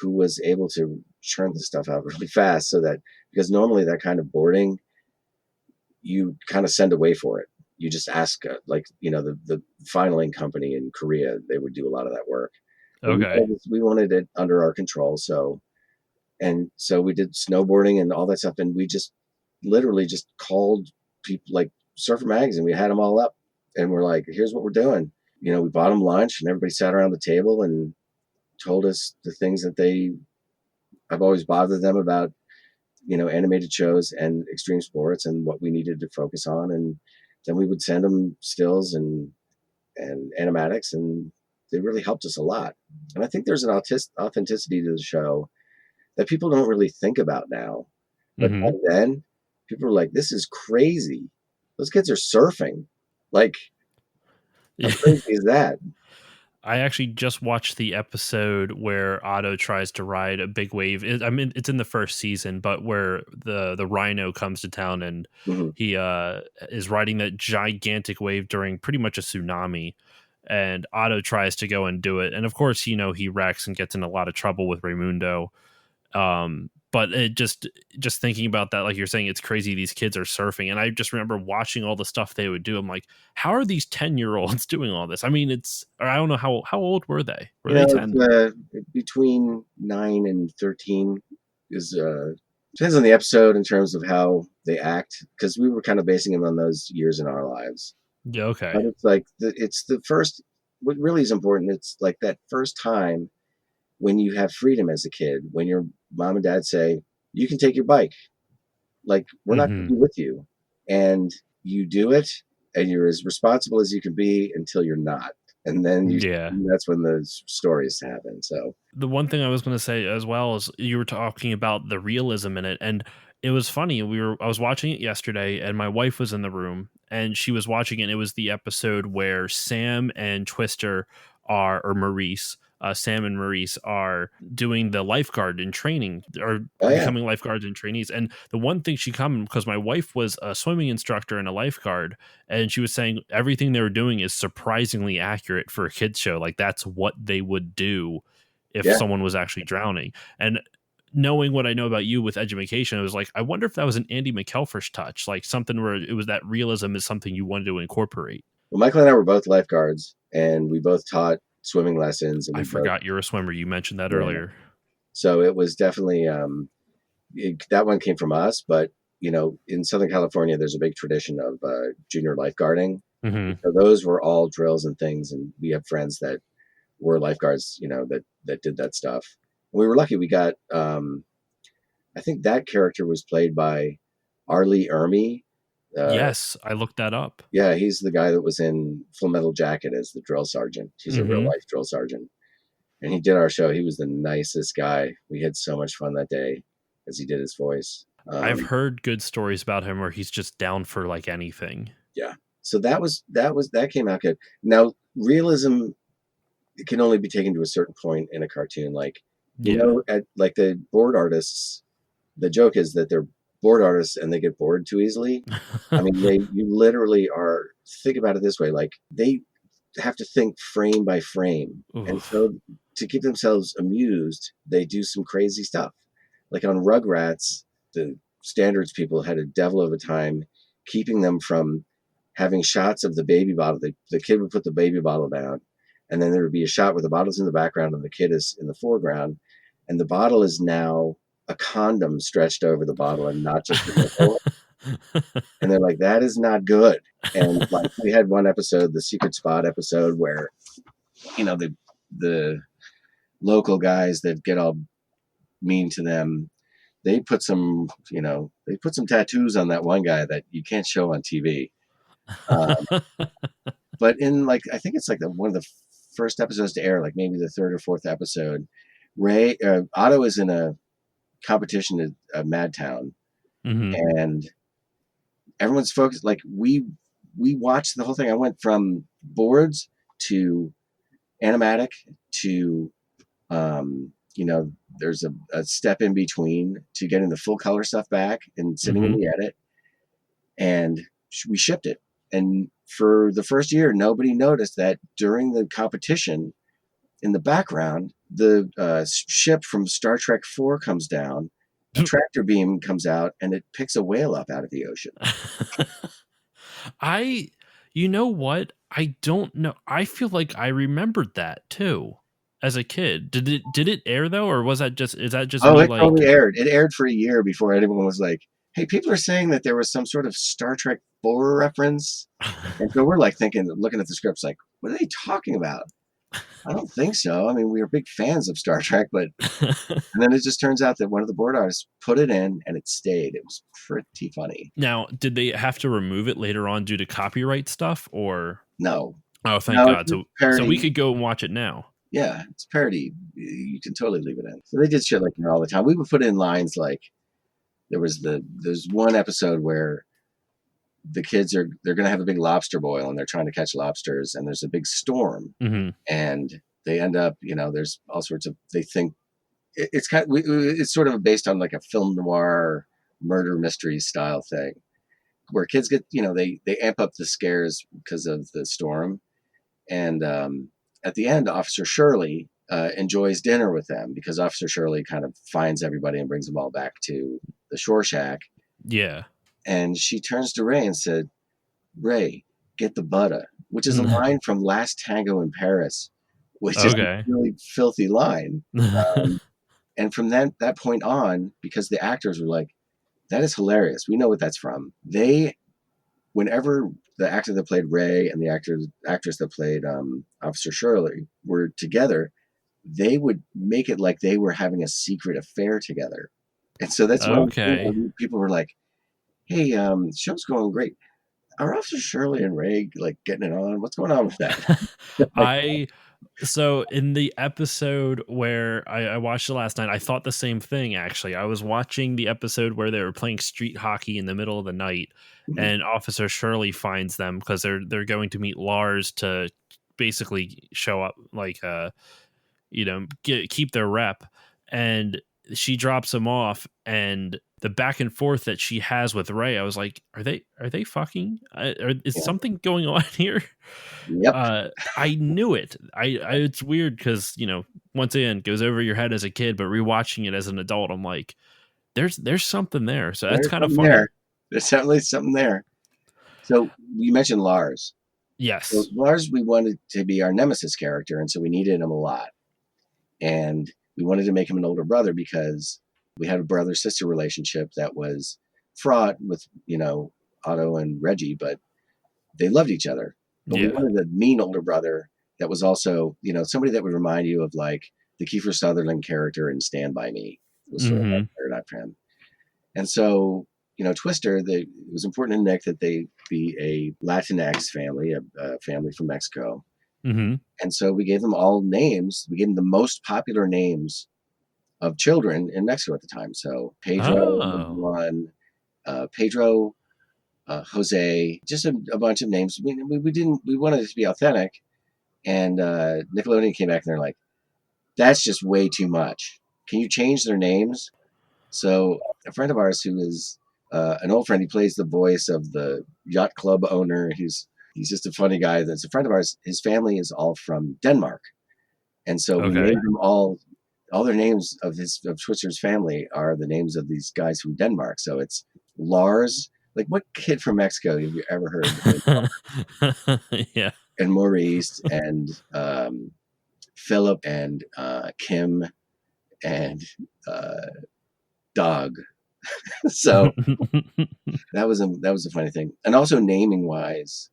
Speaker 2: who was able to churn the stuff out really fast, so that because normally that kind of boarding, you kind of send away for it. You just ask, like, the filing company in Korea, they would do a lot of that work. But
Speaker 1: Okay.
Speaker 2: we wanted it under our control. So we did snowboarding and all that stuff. And we just literally just called people like Surfer Magazine. We had them all up and we're like, here's what we're doing. We bought them lunch and everybody sat around the table and told us the things that I've always bothered them about, animated shows and extreme sports and what we needed to focus on. And then we would send them stills and animatics, and they really helped us a lot. And I think there's an authenticity to the show that people don't really think about now. But
Speaker 1: Mm-hmm.
Speaker 2: back then, people were like, this is crazy. Those kids are surfing. Like, how crazy is that?
Speaker 1: I actually just watched the episode where Otto tries to ride a big wave. It's in the first season, but where the rhino comes to town and
Speaker 2: Mhm.
Speaker 1: he is riding that gigantic wave during pretty much a tsunami. And Otto tries to go and do it, and of course, he wrecks and gets in a lot of trouble with Raimundo. But it just thinking about that, like you're saying, it's crazy these kids are surfing. And I just remember watching all the stuff they would do. I'm like, how are these 10-year-olds doing all this? I mean, I don't know, how old were they? Were they
Speaker 2: It's
Speaker 1: 10?
Speaker 2: between 9 and 13 is depends on the episode in terms of how they act, because we were kind of basing them on those years in our lives.
Speaker 1: Yeah, okay.
Speaker 2: But it's like it's the first. What really is important. It's like that first time when you have freedom as a kid, when your mom and dad say you can take your bike, like we're not going
Speaker 1: Hmm.
Speaker 2: to be with you, and you do it, and you're as responsible as you can be until you're not, and then
Speaker 1: Yeah.
Speaker 2: that's when the stories happen. So
Speaker 1: The one thing I was going to say as well is you were talking about the realism in it, and it was funny. I was watching it yesterday, and my wife was in the room, and she was watching it. And it was the episode where Sam and Twister or Maurice, Sam and Maurice are doing the lifeguard in training, or
Speaker 2: oh yeah,
Speaker 1: becoming lifeguards and trainees. And the one thing she commented, because my wife was a swimming instructor and a lifeguard, and she was saying everything they were doing is surprisingly accurate for a kids show. Like that's what they would do if
Speaker 2: yeah.
Speaker 1: someone was actually drowning. And knowing what I know about you with education, I was like, I wonder if that was an Andy McElfresh touch, like something where it was that realism is something you wanted to incorporate.
Speaker 2: Well, Michael and I were both lifeguards, and we both taught swimming lessons, and
Speaker 1: I
Speaker 2: we both,
Speaker 1: forgot you're a swimmer. You mentioned that
Speaker 2: yeah.
Speaker 1: earlier.
Speaker 2: So it was definitely that one came from us, but in Southern California, there's a big tradition of junior lifeguarding.
Speaker 1: Hmm.
Speaker 2: So those were all drills and things, and we have friends that were lifeguards, that did that stuff. And we were lucky. We got, I think that character was played by Arlie Ermy.
Speaker 1: Yes, I looked that up.
Speaker 2: Yeah, he's the guy that was in Full Metal Jacket as the drill sergeant. He's a real
Speaker 1: Hmm.
Speaker 2: life drill sergeant, and he did our show. He was the nicest guy. We had so much fun that day as he did his voice.
Speaker 1: I've heard good stories about him where he's just down for like anything.
Speaker 2: Yeah. So that came out good. Now, realism, it can only be taken to a certain point in a cartoon. Like,
Speaker 1: Yeah.
Speaker 2: at like the board artists, the joke is that they're board artists and they get bored too easily. I mean, you literally are, think about it this way, like they have to think frame by frame. And
Speaker 1: Oof.
Speaker 2: so to keep themselves amused, they do some crazy stuff. Like on Rugrats, the standards people had a devil of a time keeping them from having shots of the baby bottle. The kid would put the baby bottle down, and then there would be a shot where the bottle's in the background and the kid is in the foreground, and the bottle is now a condom stretched over the bottle and not just a nipple. And they're like, that is not good. And like we had one episode, the secret spot episode, where the local guys that get all mean to them, they put some tattoos on that one guy that you can't show on TV. But in like, I think it's like one of the first episodes to air, like maybe the third or fourth episode, Otto is in a competition at Madtown,
Speaker 1: Hmm.
Speaker 2: and everyone's focused. Like we watched the whole thing. I went from boards to animatic to there's a step in between to getting the full color stuff back and sitting in
Speaker 1: Hmm.
Speaker 2: the edit, and we shipped it. And for the first year, nobody noticed that during the competition, in the background, the ship from Star Trek 4 comes down, a tractor beam comes out, and it picks a whale up out of the ocean.
Speaker 1: You know what? I don't know. I feel like I remembered that too as a kid. Did it air though, or is that just
Speaker 2: Oh,
Speaker 1: me
Speaker 2: it
Speaker 1: like
Speaker 2: totally aired. It aired for a year before anyone was like, hey, people are saying that there was some sort of Star Trek 4 reference. And so we're like thinking, looking at the scripts, like, what are they talking about? I don't think so. I mean, we were big fans of Star Trek, but and then it just turns out that one of the board artists put it in and it stayed. It was pretty funny.
Speaker 1: Now, did they have to remove it later on due to copyright stuff or
Speaker 2: No,
Speaker 1: oh, thank
Speaker 2: no, it's
Speaker 1: God.
Speaker 2: just
Speaker 1: So we
Speaker 2: parody.
Speaker 1: could go and watch it now.
Speaker 2: Yeah, it's parody. You can totally leave it in. So they did shit like that all the time. We would put in lines like there's one episode where the kids they're going to have a big lobster boil and they're trying to catch lobsters and there's a big storm
Speaker 1: Mhm.
Speaker 2: and they end up, there's all sorts of, they think it's it's sort of based on like a film noir murder mystery style thing where kids get, they amp up the scares because of the storm. And at the end, Officer Shirley enjoys dinner with them because Officer Shirley kind of finds everybody and brings them all back to the shore shack.
Speaker 1: Yeah.
Speaker 2: And she turns to Ray and said, Ray, get the butter, which is a line from Last Tango in Paris, which is a
Speaker 1: Okay.
Speaker 2: really filthy line. And from that point on, because the actors were like, that is hilarious. We know what that's from. Whenever the actor that played Ray and the actress that played Officer Shirley were together, they would make it like they were having a secret affair together. And so that's one of the things
Speaker 1: Okay.
Speaker 2: where people were like, hey, the show's going great. Are Officer Shirley and Ray like getting it on? What's going on with that? Like,
Speaker 1: So in the episode where I watched it last night, I thought the same thing actually. I was watching the episode where they were playing street hockey in the middle of the night
Speaker 2: mhm,
Speaker 1: and Officer Shirley finds them because they're going to meet Lars to basically show up like keep their rep, and she drops him off, and the back and forth that she has with Ray, I was like, are they fucking? Is
Speaker 2: yeah,
Speaker 1: something going on here?
Speaker 2: yep.
Speaker 1: I knew it. It's weird because once again goes over your head as a kid, but rewatching it as an adult, I'm like, there's something there. So that's
Speaker 2: There's
Speaker 1: kind of
Speaker 2: something there.
Speaker 1: funny.
Speaker 2: There's certainly something there. So you mentioned Lars. So
Speaker 1: Yes.
Speaker 2: Lars, we wanted to be our nemesis character, and so we needed him a lot. And we wanted to make him an older brother because we had a brother sister relationship that was fraught with, Otto and Reggie, but they loved each other. But we
Speaker 1: Yeah.
Speaker 2: wanted a mean older brother that was also, somebody that would remind you of like the Kiefer Sutherland character in Stand By Me was sort of our
Speaker 1: Mm-hmm.
Speaker 2: paradigm for him. And so, Twister, it was important to Nick that they be a Latinx family, a family from Mexico.
Speaker 1: Mm-hmm.
Speaker 2: And so we gave them all names. We gave them the most popular names of children in Mexico at the time. So Pedro was
Speaker 1: Oh.
Speaker 2: one, Pedro, Jose, just a bunch of names. We wanted it to be authentic. And Nickelodeon came back and they're like, that's just way too much. Can you change their names? So a friend of ours who is an old friend, he plays the voice of the yacht club owner. He's just a funny guy. That's a friend of ours. His family is all from Denmark, and so we
Speaker 1: Okay.
Speaker 2: named them all. All their names of Twister's family are the names of these guys from Denmark. So it's Lars. Like, what kid from Mexico have you ever heard?
Speaker 1: Yeah.
Speaker 2: And Maurice and Philip and Kim and uh, Dog. So that was a funny thing. And also naming wise,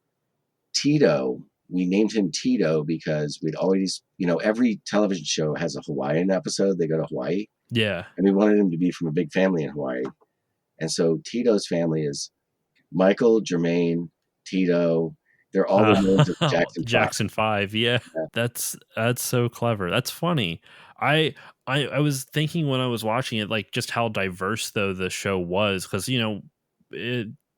Speaker 2: Tito, we named him Tito because we'd always, every television show has a Hawaiian episode. They go to Hawaii,
Speaker 1: Yeah.
Speaker 2: and we wanted him to be from a big family in Hawaii. And so Tito's family is Michael, Jermaine, Tito. They're all the names of Jackson 5.
Speaker 1: Jackson 5. Yeah.
Speaker 2: Yeah.
Speaker 1: That's so clever. That's funny. I I was thinking when I was watching it, like just how diverse though the show was, because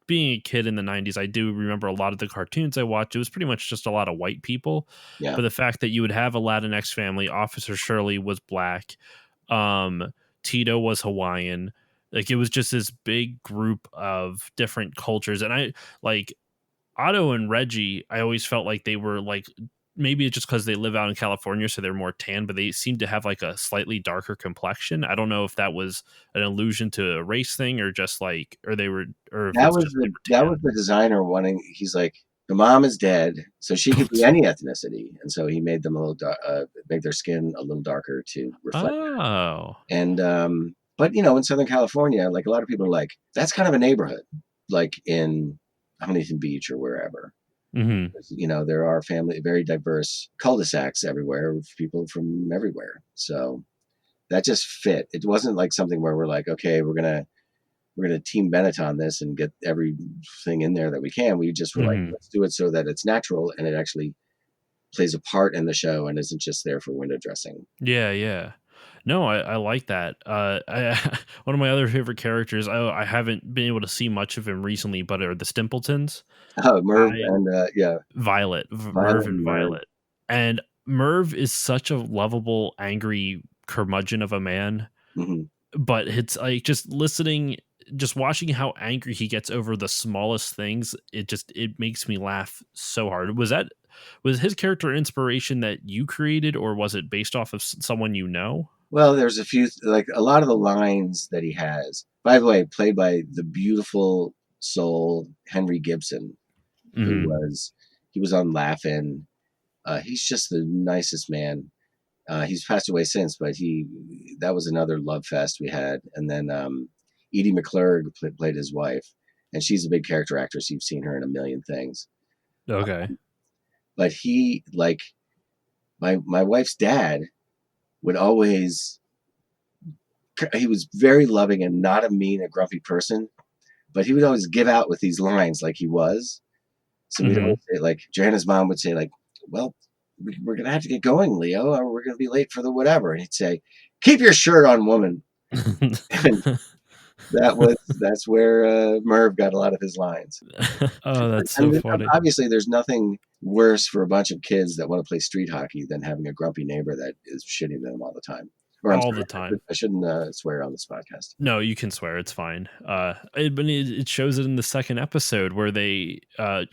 Speaker 1: being a kid in the 90s, I do remember a lot of the cartoons I watched. It was pretty much just a lot of white people,
Speaker 2: Yeah.
Speaker 1: but the fact that you would have a Latinx family, Officer Shirley was black, um, Tito was Hawaiian. Like it was just this big group of different cultures, and I like Otto and Reggie, I always felt like they were like maybe it's just because they live out in California, so they're more tan, but they seem to have like a slightly darker complexion. I don't know if that was an allusion to a race thing or just like, or they were, or if it's just they
Speaker 2: That
Speaker 1: were
Speaker 2: was the designer wanting. He's like, the mom is dead, so she could be
Speaker 1: tan.
Speaker 2: any ethnicity, and so he made them a little make their skin a little darker to reflect.
Speaker 1: Oh.
Speaker 2: And but in Southern California, like a lot of people are like, that's kind of a neighborhood, like in Huntington Beach or wherever.
Speaker 1: Hmm.
Speaker 2: There are very diverse cul-de-sacs everywhere with people from everywhere. So that just fit. It wasn't like something where we're like, okay, we're gonna team Benetton this and get everything in there that we can. We just were like,
Speaker 1: Hmm.
Speaker 2: let's do it so that it's natural and it actually plays a part in the show and isn't just there for window dressing.
Speaker 1: Yeah, yeah. No, I like that. One of my other favorite characters. I haven't been able to see much of him recently, but are the Stimpletons.
Speaker 2: Oh, Merv
Speaker 1: I
Speaker 2: and yeah,
Speaker 1: Merv
Speaker 2: Violet
Speaker 1: and
Speaker 2: and Merv.
Speaker 1: Violet, and Merv is such a lovable, angry curmudgeon of a man.
Speaker 2: Hmm.
Speaker 1: But it's like just watching how angry he gets over the smallest things. It makes me laugh so hard. Was his character inspiration that you created, or was it based off of someone you know?
Speaker 2: Well, there's a few, like a lot of the lines that he has. By the way, played by the beautiful soul Henry Gibson, who
Speaker 1: Hmm.
Speaker 2: he was on Laugh-In. He's just the nicest man. He's passed away since, but that was another love fest we had. And then Edie McClurg played his wife, and she's a big character actress. You've seen her in a million things.
Speaker 1: Okay.
Speaker 2: But he, like my wife's dad, would always. He was very loving and not a mean, a grumpy person, but he would always give out with these lines like he was. So we'd
Speaker 1: Hmm.
Speaker 2: always say, like, Joanna's mom would say, like, well, we're going to have to get going, Leo, or we're going to be late for the whatever. And he'd say, keep your shirt on, woman. And that's where Merv got a lot of his lines.
Speaker 1: Oh, that's so
Speaker 2: And
Speaker 1: funny.
Speaker 2: obviously, there's nothing worse for a bunch of kids that want to play street hockey than having a grumpy neighbor that is shitting them all the time. Or I'm
Speaker 1: All the
Speaker 2: sorry,
Speaker 1: time.
Speaker 2: I shouldn't swear on this podcast.
Speaker 1: No, you can swear. It's fine. It shows it in the second episode where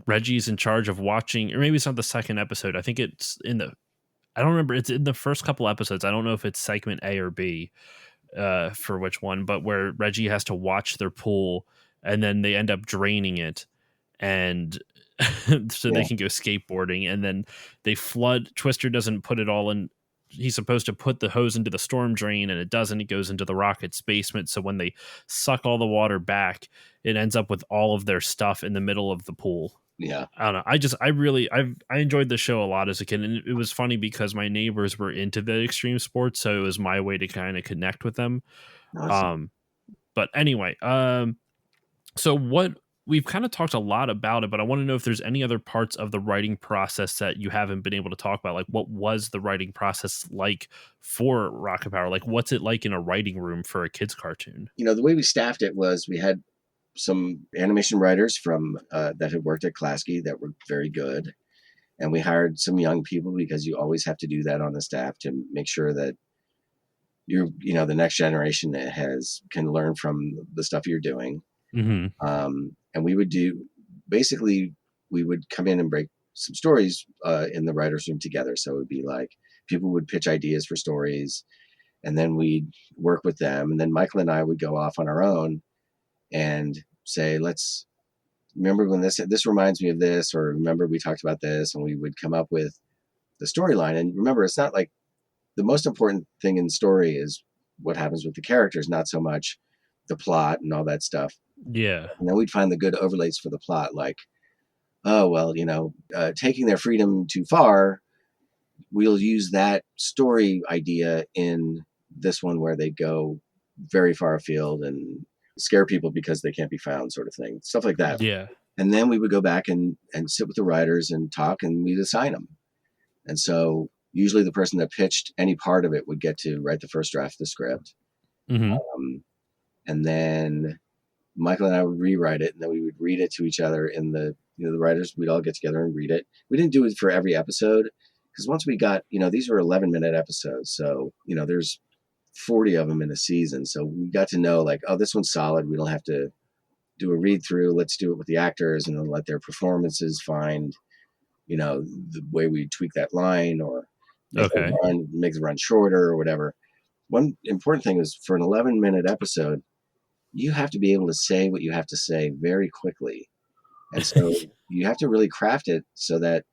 Speaker 1: Reggie's in charge of watching, or maybe it's not the second episode. I think it's in the. I don't remember. It's in the first couple episodes. I don't know if it's segment A or B, for which one, but where Reggie has to watch their pool and then they end up draining it, and so they
Speaker 2: Yeah,
Speaker 1: can go skateboarding, and then they flood. Twister doesn't put it all in. He's supposed to put the hose into the storm drain, and it doesn't. It goes into the Rocket's basement. So when they suck all the water back, it ends up with all of their stuff in the middle of the pool.
Speaker 2: yeah.
Speaker 1: I don't know. I enjoyed the show a lot as a kid, and it was funny because my neighbors were into the extreme sports, so it was my way to kind of connect with them.
Speaker 2: Awesome.
Speaker 1: Um, but anyway, so what we've kind of talked a lot about it, but I want to know if there's any other parts of the writing process that you haven't been able to talk about. Like, what was the writing process like for Rocket Power? Like, what's it like in a writing room for a kids cartoon?
Speaker 2: The way we staffed it was we had some animation writers from that had worked at Klasky that were very good, and we hired some young people because you always have to do that on the staff to make sure that the next generation that can learn from the stuff you're doing.
Speaker 1: Hmm.
Speaker 2: And we would basically we would come in and break some stories in the writers' room together. So it would be like people would pitch ideas for stories, and then we'd work with them, and then Michael and I would go off on our own and say, let's remember when this reminds me of this, or remember we talked about this, and we would come up with the storyline. And remember, it's not like the most important thing in the story is what happens with the characters, not so much the plot and all that stuff.
Speaker 1: Yeah.
Speaker 2: And then we'd find the good overlays for the plot, like, oh well, taking their freedom too far, we'll use that story idea in this one where they go very far afield and scare people because they can't be found, sort of thing, stuff like that.
Speaker 1: Yeah.
Speaker 2: And then we would go back and sit with the writers and talk, and we'd assign them. And so usually the person that pitched any part of it would get to write the first draft of the script.
Speaker 1: Hmm.
Speaker 2: Um, and then Michael and I would rewrite it, and then we would read it to each other in the writers, we'd all get together and read it. We didn't do it for every episode because once we got, these were 11-minute episodes. So, there's 40 of them in a season. So we got to know, like, oh, this one's solid. We don't have to do a read through. Let's do it with the actors and then let their performances find the way we tweak that line or
Speaker 1: Okay.
Speaker 2: make the run shorter or whatever. One important thing is for an 11-minute episode, you have to be able to say what you have to say very quickly. And so you have to really craft it so that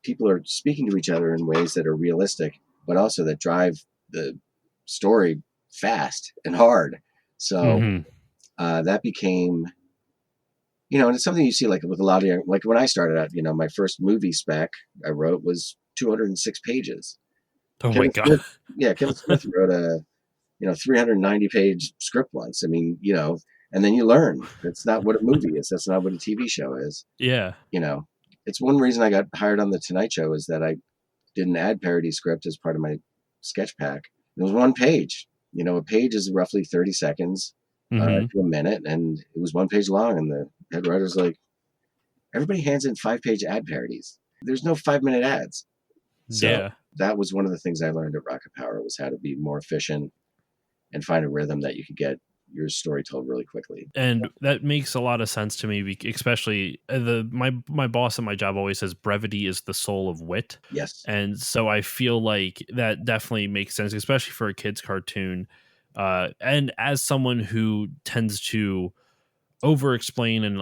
Speaker 2: people are speaking to each other in ways that are realistic, but also that drive the story fast and hard. So
Speaker 1: Mm-hmm.
Speaker 2: that became, and it's something you see like with a lot of like when I started out, my first movie spec I wrote was 206 pages.
Speaker 1: Oh my
Speaker 2: Kevin
Speaker 1: God.
Speaker 2: Smith, yeah, Kevin Smith wrote a 390-page script once. I mean, and then you learn that's not what a movie is. That's not what a TV show is.
Speaker 1: Yeah.
Speaker 2: You know, it's one reason I got hired on the Tonight Show is that I did an ad parody script as part of my sketch pack. It was one page. A page is roughly 30 seconds
Speaker 1: Mm-hmm.
Speaker 2: to a minute, and it was one page long. And the head writer's like, everybody hands in 5-page ad parodies. There's no 5-minute ads. So
Speaker 1: Yeah.
Speaker 2: that was one of the things I learned at Rocket Power was how to be more efficient and find a rhythm that you could get your story told really quickly.
Speaker 1: And that makes a lot of sense to me, especially my boss at my job always says brevity is the soul of wit.
Speaker 2: Yes.
Speaker 1: And so I feel like that definitely makes sense, especially for a kid's cartoon. And as someone who tends to over explain and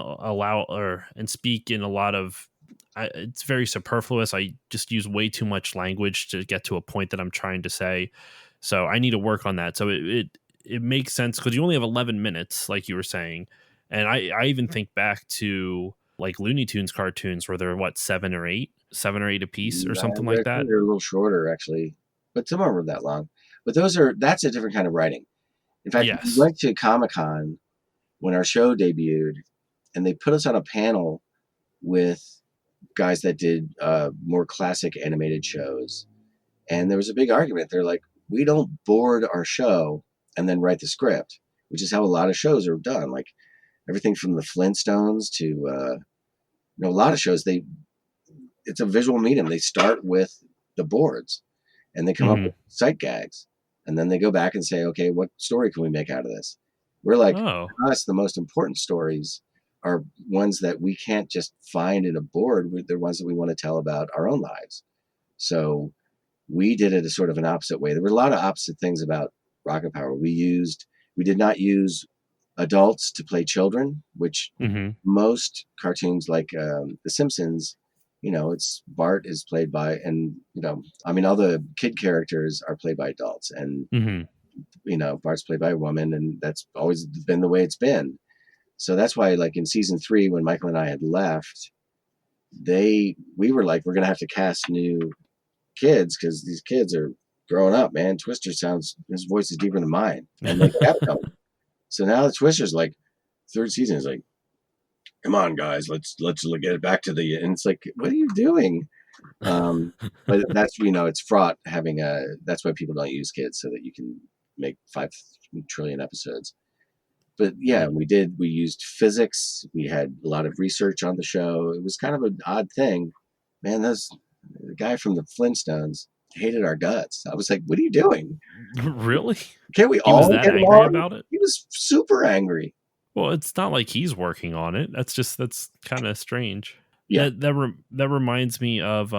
Speaker 1: and speak in a lot of it's very superfluous. I just use way too much language to get to a point that I'm trying to say. So I need to work on that. So it makes sense because you only have 11 minutes, like you were saying. And I even think back to like Looney Tunes cartoons where they're what, 7 or 8 a piece or something like that.
Speaker 2: They're a little shorter actually, but some of them are that long. But that's a different kind of writing. In fact, we
Speaker 1: Yes.
Speaker 2: went to Comic-Con when our show debuted, and they put us on a panel with guys that did more classic animated shows. And there was a big argument. They're like, we don't board our show and then write the script, which is how a lot of shows are done. Like everything from the Flintstones to a lot of shows. It's a visual medium. They start with the boards and they come up
Speaker 1: Hmm.
Speaker 2: with sight gags, and then they go back and say, okay, what story can we make out of this? We're like,
Speaker 1: Oh.
Speaker 2: to us, the most important stories are ones that we can't just find in a board. They're ones that we want to tell about our own lives. So we did it as sort of an opposite way. There were a lot of opposite things about Rocket Power. We did not use adults to play children, which
Speaker 1: Hmm.
Speaker 2: most cartoons like The Simpsons, it's Bart is played by, and all the kid characters are played by adults, and
Speaker 1: Hmm.
Speaker 2: Bart's played by a woman, and that's always been the way it's been. So that's why, like in season 3, when Michael and I had left, we were like, we're gonna have to cast new kids because these kids are growing up, man. Twister his voice is deeper than mine, and they kept him. So now the Twister's like, third season is like, come on, guys, let's get it back to the. And it's like, what are you doing? But that's it's fraught having a. That's why people don't use kids so that you can make 5 trillion episodes. But yeah, we used physics. We had a lot of research on the show. It was kind of an odd thing, man. The guy from the Flintstones hated our guts. I was like, what are you doing?
Speaker 1: Really?
Speaker 2: Can't we
Speaker 1: He was
Speaker 2: all
Speaker 1: that
Speaker 2: get
Speaker 1: angry
Speaker 2: along?
Speaker 1: about it?
Speaker 2: He was super angry.
Speaker 1: Well, it's not like he's working on it. That's kind of strange.
Speaker 2: Yeah.
Speaker 1: That reminds me of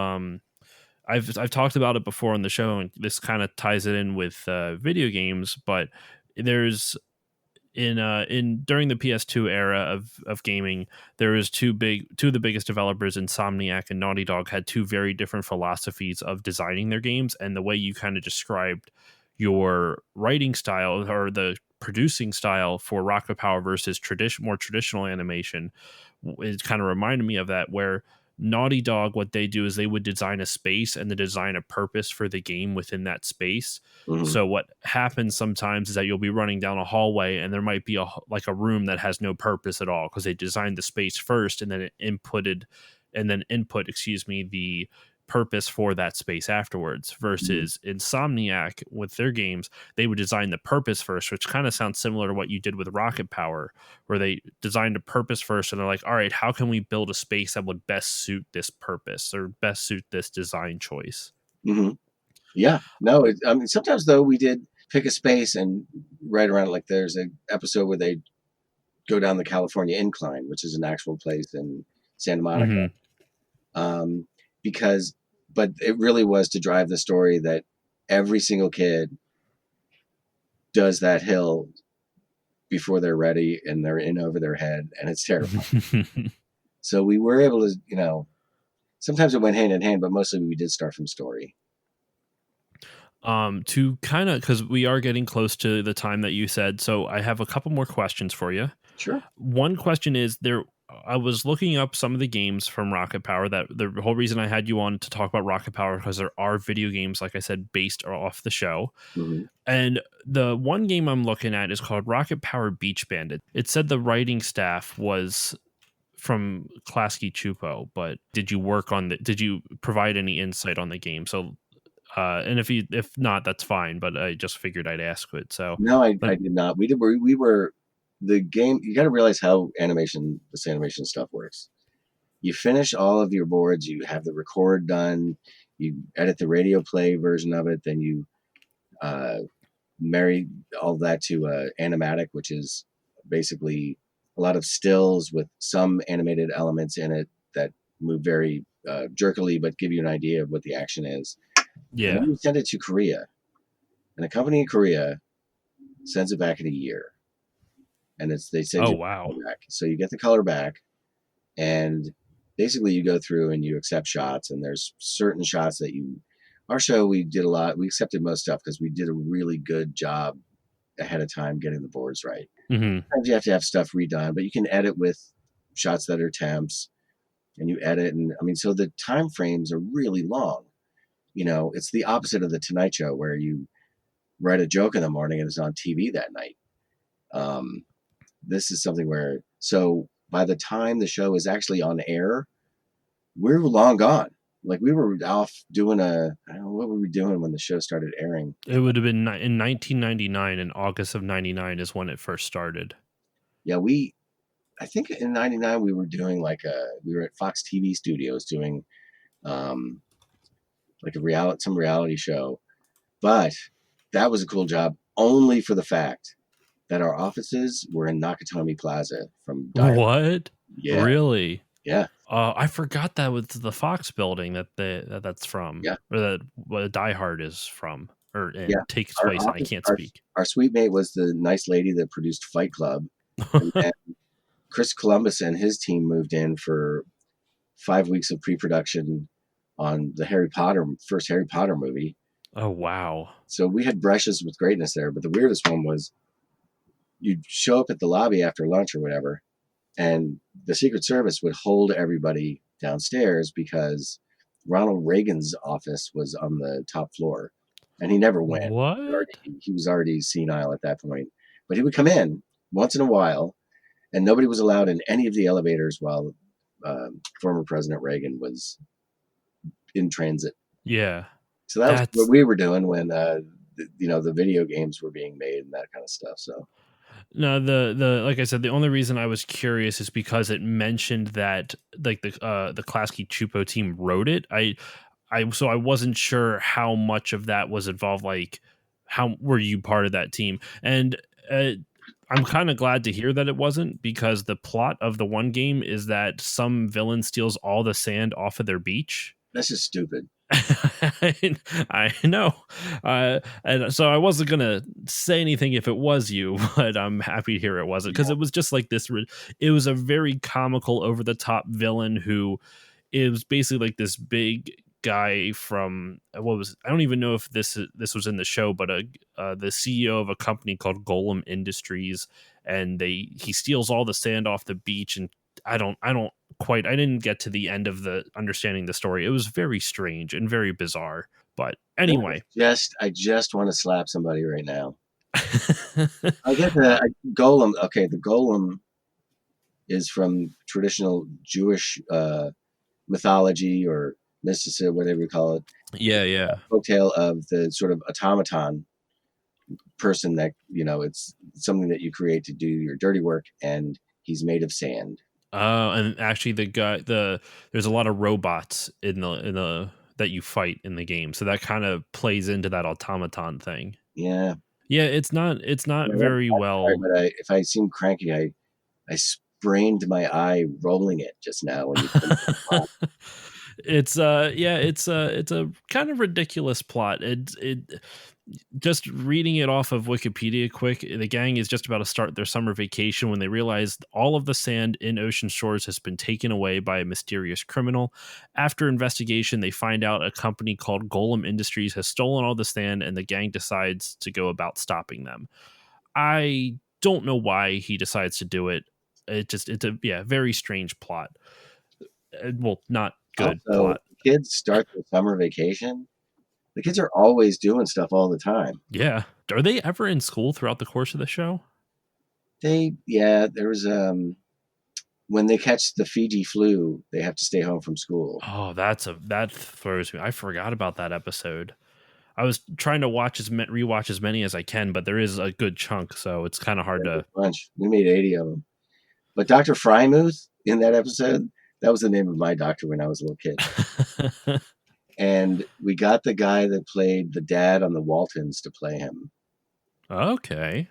Speaker 1: I've talked about it before on the show, and this kind of ties it in with video games. But there's in during the PS2 era of gaming, there was two of the biggest developers, Insomniac and Naughty Dog, had two very different philosophies of designing their games, and the way you kind of described your writing style or the producing style for Rocket Power versus more traditional animation, it kind of reminded me of that, where Naughty Dog, what they do is they would design a space and they design a purpose for the game within that space.
Speaker 2: Mm-hmm.
Speaker 1: So what happens sometimes is that you'll be running down a hallway and there might be a room that has no purpose at all because they designed the space first and then input, excuse me, the purpose for that space afterwards.
Speaker 2: Mm-hmm.
Speaker 1: Versus Insomniac with their games, they would design the purpose first, which kind of sounds similar to what you did with Rocket Power, where they designed a purpose first and they're like, all right, how can we build a space that would best suit this purpose or best suit this design choice?
Speaker 2: Mm-hmm. Yeah. No, I mean, sometimes though we did pick a space and right around it. Like there's an episode where they go down the California Incline, which is an actual place in Santa Monica.
Speaker 1: Mm-hmm.
Speaker 2: Um, but it really was to drive the story that every single kid does that hill before they're ready and they're in over their head, and it's terrifying. So we were able to, sometimes it went hand in hand, but mostly we did start from story.
Speaker 1: To kind of, because we are getting close to the time that you said, so I have a couple more questions for you.
Speaker 2: Sure.
Speaker 1: One question is I was looking up some of the games from Rocket Power. That the whole reason I had you on to talk about Rocket Power, because there are video games, like I said, based off the show.
Speaker 2: Mm-hmm.
Speaker 1: And the one game I'm looking at is called Rocket Power Beach Bandit. It said the writing staff was from Klasky Chupo, but did you provide any insight on the game? So, and if not, that's fine, but I just figured I'd ask it. So
Speaker 2: No, I did not. We were the game. You got to realize how this animation stuff works. You finish all of your boards. You have the record done. You edit the radio play version of it. Then you marry all that to animatic, which is basically a lot of stills with some animated elements in it that move very jerkily, but give you an idea of what the action is.
Speaker 1: yeah.
Speaker 2: And then you send it to Korea, and a company in Korea sends it back in a year, and they send you
Speaker 1: wow.
Speaker 2: back. So you get the color back, and basically you go through and you accept shots, and there's certain shots that our show, we did a lot. We accepted most stuff because we did a really good job ahead of time getting the boards right.
Speaker 1: Mm-hmm.
Speaker 2: Sometimes you have to have stuff redone, but you can edit with shots that are temps, and you edit. And I mean, so the time frames are really long. It's the opposite of the Tonight Show, where you write a joke in the morning and it's on TV that night. This is something where, so by the time the show is actually on air, we're long gone. Like we were off doing I don't know, what were we doing when the show started airing?
Speaker 1: It would have been in 1999, in August of 99 is when it first started.
Speaker 2: Yeah, I think in 99 we were doing we were at Fox TV studios doing like some reality show. But that was a cool job only for the fact that our offices were in Nakatomi Plaza from
Speaker 1: What?
Speaker 2: Yeah.
Speaker 1: Really?
Speaker 2: Yeah.
Speaker 1: I forgot that was the Fox building that's from.
Speaker 2: Yeah.
Speaker 1: Or that Die Hard is from. Or takes
Speaker 2: Our
Speaker 1: place,
Speaker 2: office,
Speaker 1: and I can't speak.
Speaker 2: Our suite mate was the nice lady that produced Fight Club. And then Chris Columbus and his team moved in for 5 weeks of pre-production on the first Harry Potter movie.
Speaker 1: Oh, wow.
Speaker 2: So we had brushes with greatness there. But the weirdest one was you'd show up at the lobby after lunch or whatever, and the Secret Service would hold everybody downstairs because Ronald Reagan's office was on the top floor, and he never went.
Speaker 1: What?
Speaker 2: He was already senile at that point. But he would come in once in a while, and nobody was allowed in any of the elevators while former President Reagan was in transit.
Speaker 1: Yeah.
Speaker 2: So that's what we were doing when the video games were being made and that kind of stuff. So
Speaker 1: no, the like I said, the only reason I was curious is because it mentioned that like the Klasky Chupo team wrote it. So I wasn't sure how much of that was involved. Like, how were you part of that team? And I'm kind of glad to hear that it wasn't, because the plot of the one game is that some villain steals all the sand off of their beach.
Speaker 2: That's just stupid.
Speaker 1: I know. And so I wasn't going to say anything if it was you, but I'm happy to hear it wasn't, because it was just like this. It was a very comical, over the top villain who is basically like this big guy from I don't even know if this was in the show, but the CEO of a company called Golem Industries, and he steals all the sand off the beach. And I didn't get to the end of the understanding the story. It was very strange and very bizarre. But anyway,
Speaker 2: I just want to slap somebody right now. I get the Golem. Okay, the Golem is from traditional Jewish mythology or mysticism, whatever you call it.
Speaker 1: Yeah.
Speaker 2: Folktale of the sort of automaton person that, it's something that you create to do your dirty work, and he's made of sand.
Speaker 1: And actually there's a lot of robots in the that you fight in the game, so that kind of plays into that automaton thing.
Speaker 2: Yeah,
Speaker 1: it's not very well.
Speaker 2: Sorry, but if I seem cranky, I sprained my eye rolling it just now when you
Speaker 1: It's it's a kind of ridiculous plot. It just reading it off of Wikipedia quick, the gang is just about to start their summer vacation when they realize all of the sand in Ocean Shores has been taken away by a mysterious criminal. After investigation, they find out a company called Golem Industries has stolen all the sand, and the gang decides to go about stopping them. I don't know why he decides to do it. It's a very strange plot. Well, not good
Speaker 2: Also,
Speaker 1: plot.
Speaker 2: kids start their summer vacation. The kids are always doing stuff all the time.
Speaker 1: Yeah. Are they ever in school throughout the course of the show?
Speaker 2: There was when they catch the Fiji flu, they have to stay home from school.
Speaker 1: Oh, that throws me. I forgot about that episode. I was trying to rewatch as many as I can, but there is a good chunk, so it's kind of hard
Speaker 2: A
Speaker 1: to.
Speaker 2: bunch. We made 80 of them. But Dr. Frymuth in that episode, that was the name of my doctor when I was a little kid. And we got the guy that played the dad on the Waltons to play him.
Speaker 1: Okay.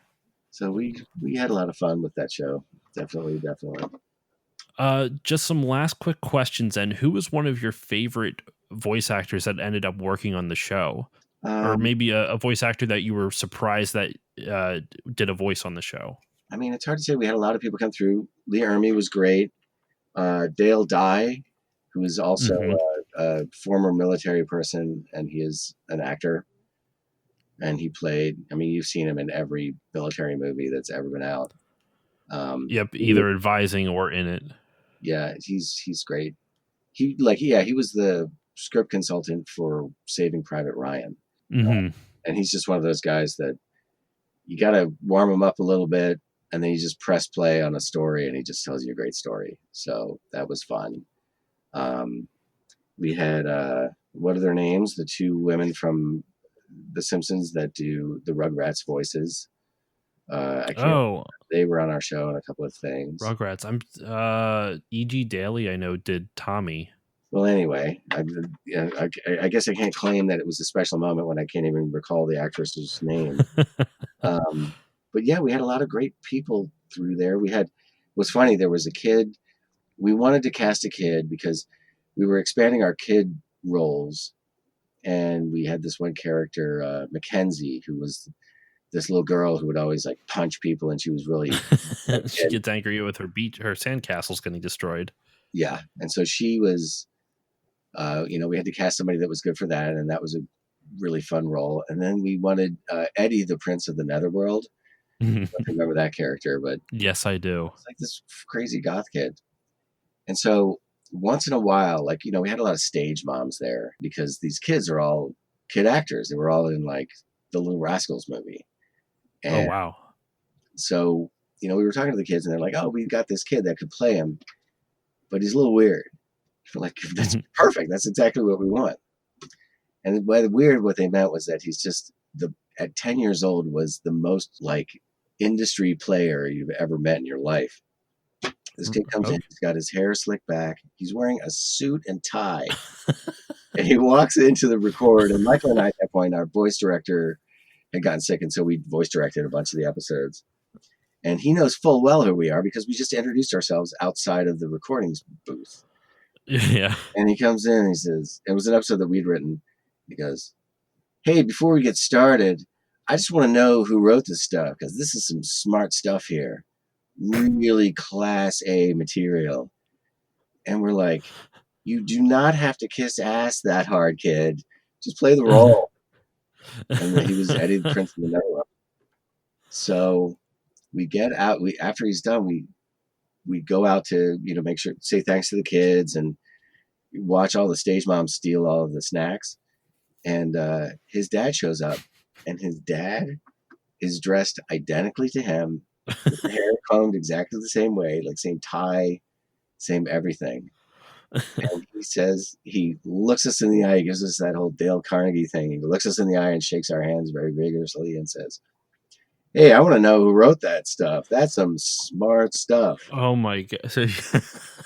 Speaker 2: So we had a lot of fun with that show. Definitely.
Speaker 1: Just some last quick questions. And who was one of your favorite voice actors that ended up working on the show, or maybe a voice actor that you were surprised that did a voice on the show?
Speaker 2: I mean, it's hard to say. We had a lot of people come through. Lee Ermey was great. Dale Dye, who is also a former military person, and he is an actor. And he played. I mean, you've seen him in every military movie that's ever been out.
Speaker 1: Yep, either advising or in it.
Speaker 2: Yeah, he's great. He was the script consultant for Saving Private Ryan, and he's just one of those guys that you got to warm him up a little bit, and then you just press play on a story, and he just tells you a great story. So that was fun. We had what are their names? The two women from The Simpsons that do the Rugrats voices. They were on our show in a couple of things.
Speaker 1: Rugrats. I'm E.G. Daily, I know, did Tommy.
Speaker 2: Well, anyway, I guess I can't claim that it was a special moment when I can't even recall the actress's name. But yeah, we had a lot of great people through there. What's funny, there was a kid. We wanted to cast a kid because we were expanding our kid roles, and we had this one character, Mackenzie, who was this little girl who would always like punch people, and she was really
Speaker 1: she gets angry with her sandcastle's getting destroyed.
Speaker 2: Yeah, and so she was, we had to cast somebody that was good for that, and that was a really fun role. And then we wanted Eddie, the Prince of the Netherworld. I don't remember that character, but
Speaker 1: yes, I do.
Speaker 2: It's like this crazy goth kid. And so once in a while, we had a lot of stage moms there because these kids are all kid actors. They were all in like the Little Rascals movie. And
Speaker 1: oh, wow.
Speaker 2: So, we were talking to the kids, and they're like, oh, we got this kid that could play him, but he's a little weird. We're like, that's perfect. That's exactly what we want. And by the weird, what they meant was that he's just at 10 years old was the most like industry player you've ever met in your life. This kid comes in, he's got his hair slicked back. He's wearing a suit and tie. And he walks into the record, and Michael and I, at that point, our voice director had gotten sick, and so we voice directed a bunch of the episodes. And he knows full well who we are because we just introduced ourselves outside of the recordings booth.
Speaker 1: Yeah.
Speaker 2: And he comes in and he says, it was an episode that we'd written. He goes, hey, before we get started, I just want to know who wrote this stuff because this is some smart stuff here. Really class A material. And we're like, you do not have to kiss ass that hard, kid. Just play the role. And then he was Eddie the Prince of the Netherworld. So we get out. After he's done, we go out to make sure say thanks to the kids and watch all the stage moms steal all of the snacks. And his dad shows up, and his dad is dressed identically to him, with the hair combed exactly the same way, like same tie, same everything. And he looks us in the eye. He gives us that whole Dale Carnegie thing. He looks us in the eye and shakes our hands very vigorously and says, hey, I want to know who wrote that stuff. That's some smart stuff.
Speaker 1: Oh my God.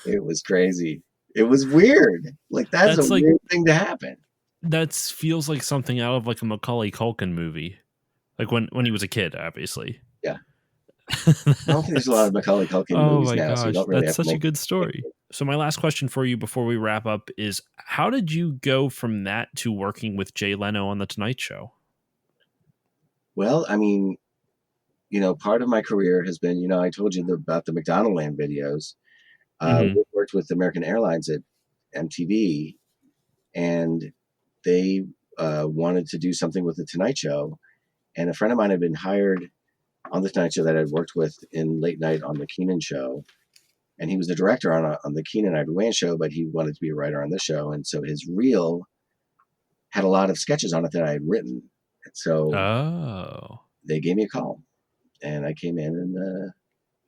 Speaker 2: It was crazy. It was weird. Like that's a weird thing to happen.
Speaker 1: That feels like something out of like a Macaulay Culkin movie. Like when he was a kid, obviously.
Speaker 2: Yeah. I don't think there's a lot of Macaulay Culkin movies now.
Speaker 1: Gosh,
Speaker 2: So you don't really
Speaker 1: that's such a good story. So my last question for you before we wrap up is, how did you go from that to working with Jay Leno on The Tonight Show?
Speaker 2: Well, I mean, part of my career has been, I told you about the McDonald Land videos.
Speaker 1: Mm-hmm.
Speaker 2: We worked with American Airlines at MTV, and they wanted to do something with the Tonight Show. And a friend of mine had been hired on the Tonight Show that I'd worked with in late night on the Keenan Show, and he was the director on the Keenan Ivory Wayans show, but he wanted to be a writer on the show, and so his reel had a lot of sketches on it that I had written. And so
Speaker 1: Oh.
Speaker 2: they gave me a call, and I came in and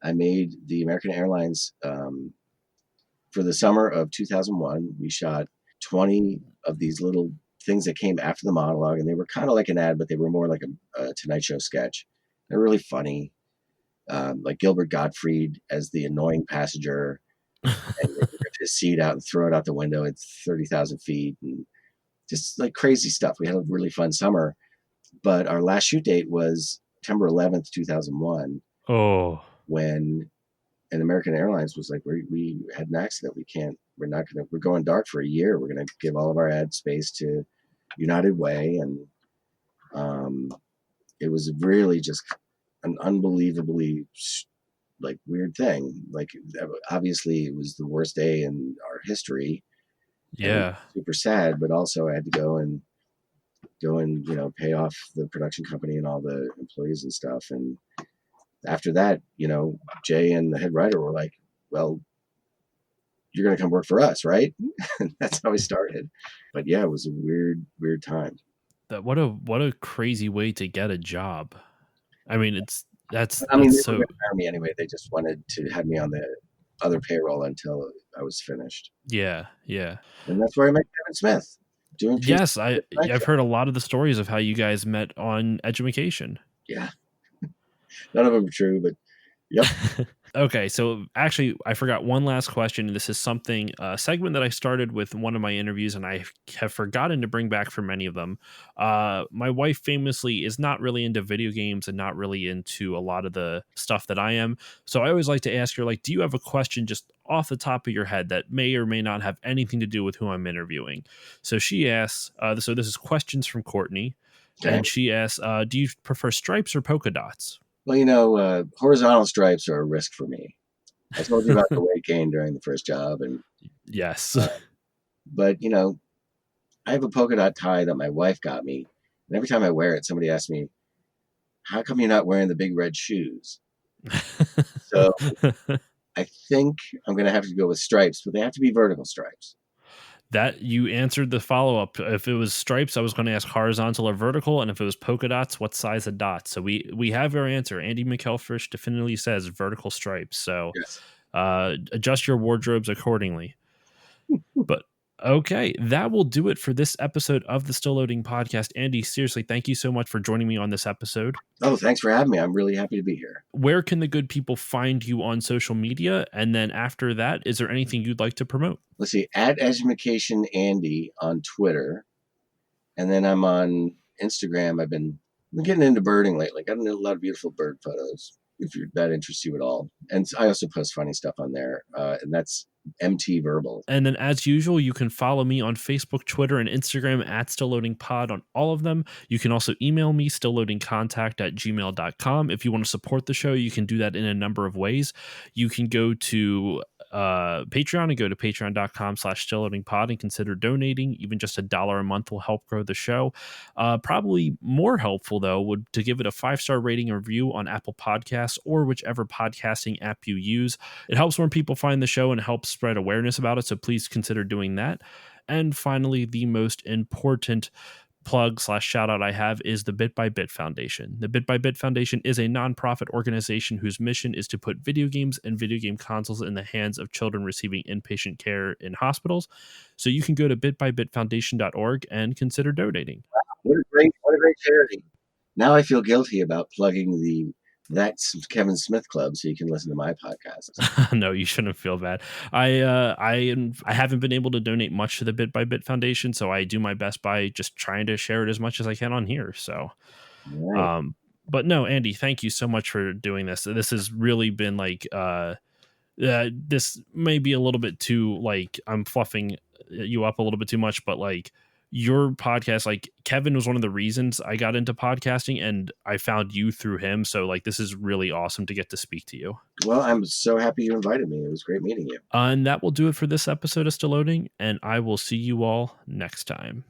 Speaker 2: I made the American Airlines for the summer of 2001. We shot 20 of these little things that came after the monologue, and they were kind of like an ad, but they were more like a Tonight Show sketch. They're really funny. Like Gilbert Gottfried as the annoying passenger, and they rip his seat out and throw it out the window at 30,000 feet, and just like crazy stuff. We had a really fun summer, but our last shoot date was September 11th, 2001,
Speaker 1: Oh.
Speaker 2: when an American Airlines was like, we had an accident. We're going dark for a year. We're going to give all of our ad space to United Way. And it was really just an unbelievably like weird thing. Like, obviously it was the worst day in our history and it was
Speaker 1: Yeah.
Speaker 2: super sad, but also I had to go and pay off the production company and all the employees and stuff. And after that, Jay and the head writer were like, well, you're going to come work for us, right? And that's how we started. But yeah, it was a weird time.
Speaker 1: What a crazy way to get a job. I mean, that's
Speaker 2: I mean, they were
Speaker 1: so
Speaker 2: going to hire me anyway. They just wanted to have me on the other payroll until I was finished.
Speaker 1: yeah.
Speaker 2: And that's where I met Kevin Smith doing pieces
Speaker 1: Yes,
Speaker 2: of the Tonight
Speaker 1: I've
Speaker 2: Show.
Speaker 1: heard a lot of the stories of how you guys met on Edumacation.
Speaker 2: Yeah, none of them are true, but yep.
Speaker 1: Okay, so actually, I forgot one last question. This is something a segment that I started with one of my interviews, and I have forgotten to bring back for many of them. My wife famously is not really into video games and not really into a lot of the stuff that I am. So I always like to ask her, like, do you have a question just off the top of your head that may or may not have anything to do with who I'm interviewing? So she asks. So this is questions from Courtney,
Speaker 2: Okay.
Speaker 1: and she asks, "Do you prefer stripes or polka dots?"
Speaker 2: Well, horizontal stripes are a risk for me. I told you about the weight gain during the first job, and
Speaker 1: Yes.
Speaker 2: but I have a polka dot tie that my wife got me, and every time I wear it, somebody asks me, "How come you're not wearing the big red shoes?" So I think I'm going to have to go with stripes, but they have to be vertical stripes.
Speaker 1: That you answered the follow up. If it was stripes, I was going to ask horizontal or vertical, and if it was polka dots, what size of dots? So we have our answer. Andy McElfresh definitively says vertical stripes. So
Speaker 2: Yes.
Speaker 1: adjust your wardrobes accordingly. But okay, that will do it for this episode of the Still Loading podcast. Andy, seriously, thank you so much for joining me on this episode.
Speaker 2: Oh, thanks for having me. I'm really happy to be here.
Speaker 1: Where can the good people find you on social media? And then after that, is there anything you'd like to promote?
Speaker 2: Let's see, at Edumacation Andy on Twitter, and then I'm on Instagram. I've been getting into birding lately. Got a lot of beautiful bird photos. If that interests you at all, and I also post funny stuff on there, and that's MT Verbal.
Speaker 1: And then, as usual, you can follow me on Facebook, Twitter, and Instagram at StillLoadingPod on all of them. You can also email me, stillloadingcontact@gmail.com. If you want to support the show, you can do that in a number of ways. You can go to Patreon and go to patreon.com/stillloadingpod and consider donating. Even just $1 a month will help grow the show. Probably more helpful, though, would to give it a 5-star rating and review on Apple Podcasts or whichever podcasting app you use. It helps more people find the show and helps spread awareness about it, so please consider doing that. And finally, the most important plug/shout out I have is the Bit by Bit Foundation. The Bit by Bit Foundation is a nonprofit organization whose mission is to put video games and video game consoles in the hands of children receiving inpatient care in hospitals. So you can go to bitbybitfoundation.org and consider donating.
Speaker 2: What a great charity! Now I feel guilty about plugging that's Kevin Smith Club, so you can listen to my podcast.
Speaker 1: No, you shouldn't feel bad. I haven't been able to donate much to the Bit by Bit Foundation, so I do my best by just trying to share it as much as I can on here. So,
Speaker 2: All right.
Speaker 1: but no, Andy, thank you so much for doing this. This has really been like this may be a little bit too, like, I'm fluffing you up a little bit too much, but like your podcast, like Kevin was one of the reasons I got into podcasting, and I found you through him. So like, this is really awesome to get to speak to you.
Speaker 2: Well, I'm so happy you invited me. It was great meeting you.
Speaker 1: And that will do it for this episode of Still Loading, and I will see you all next time.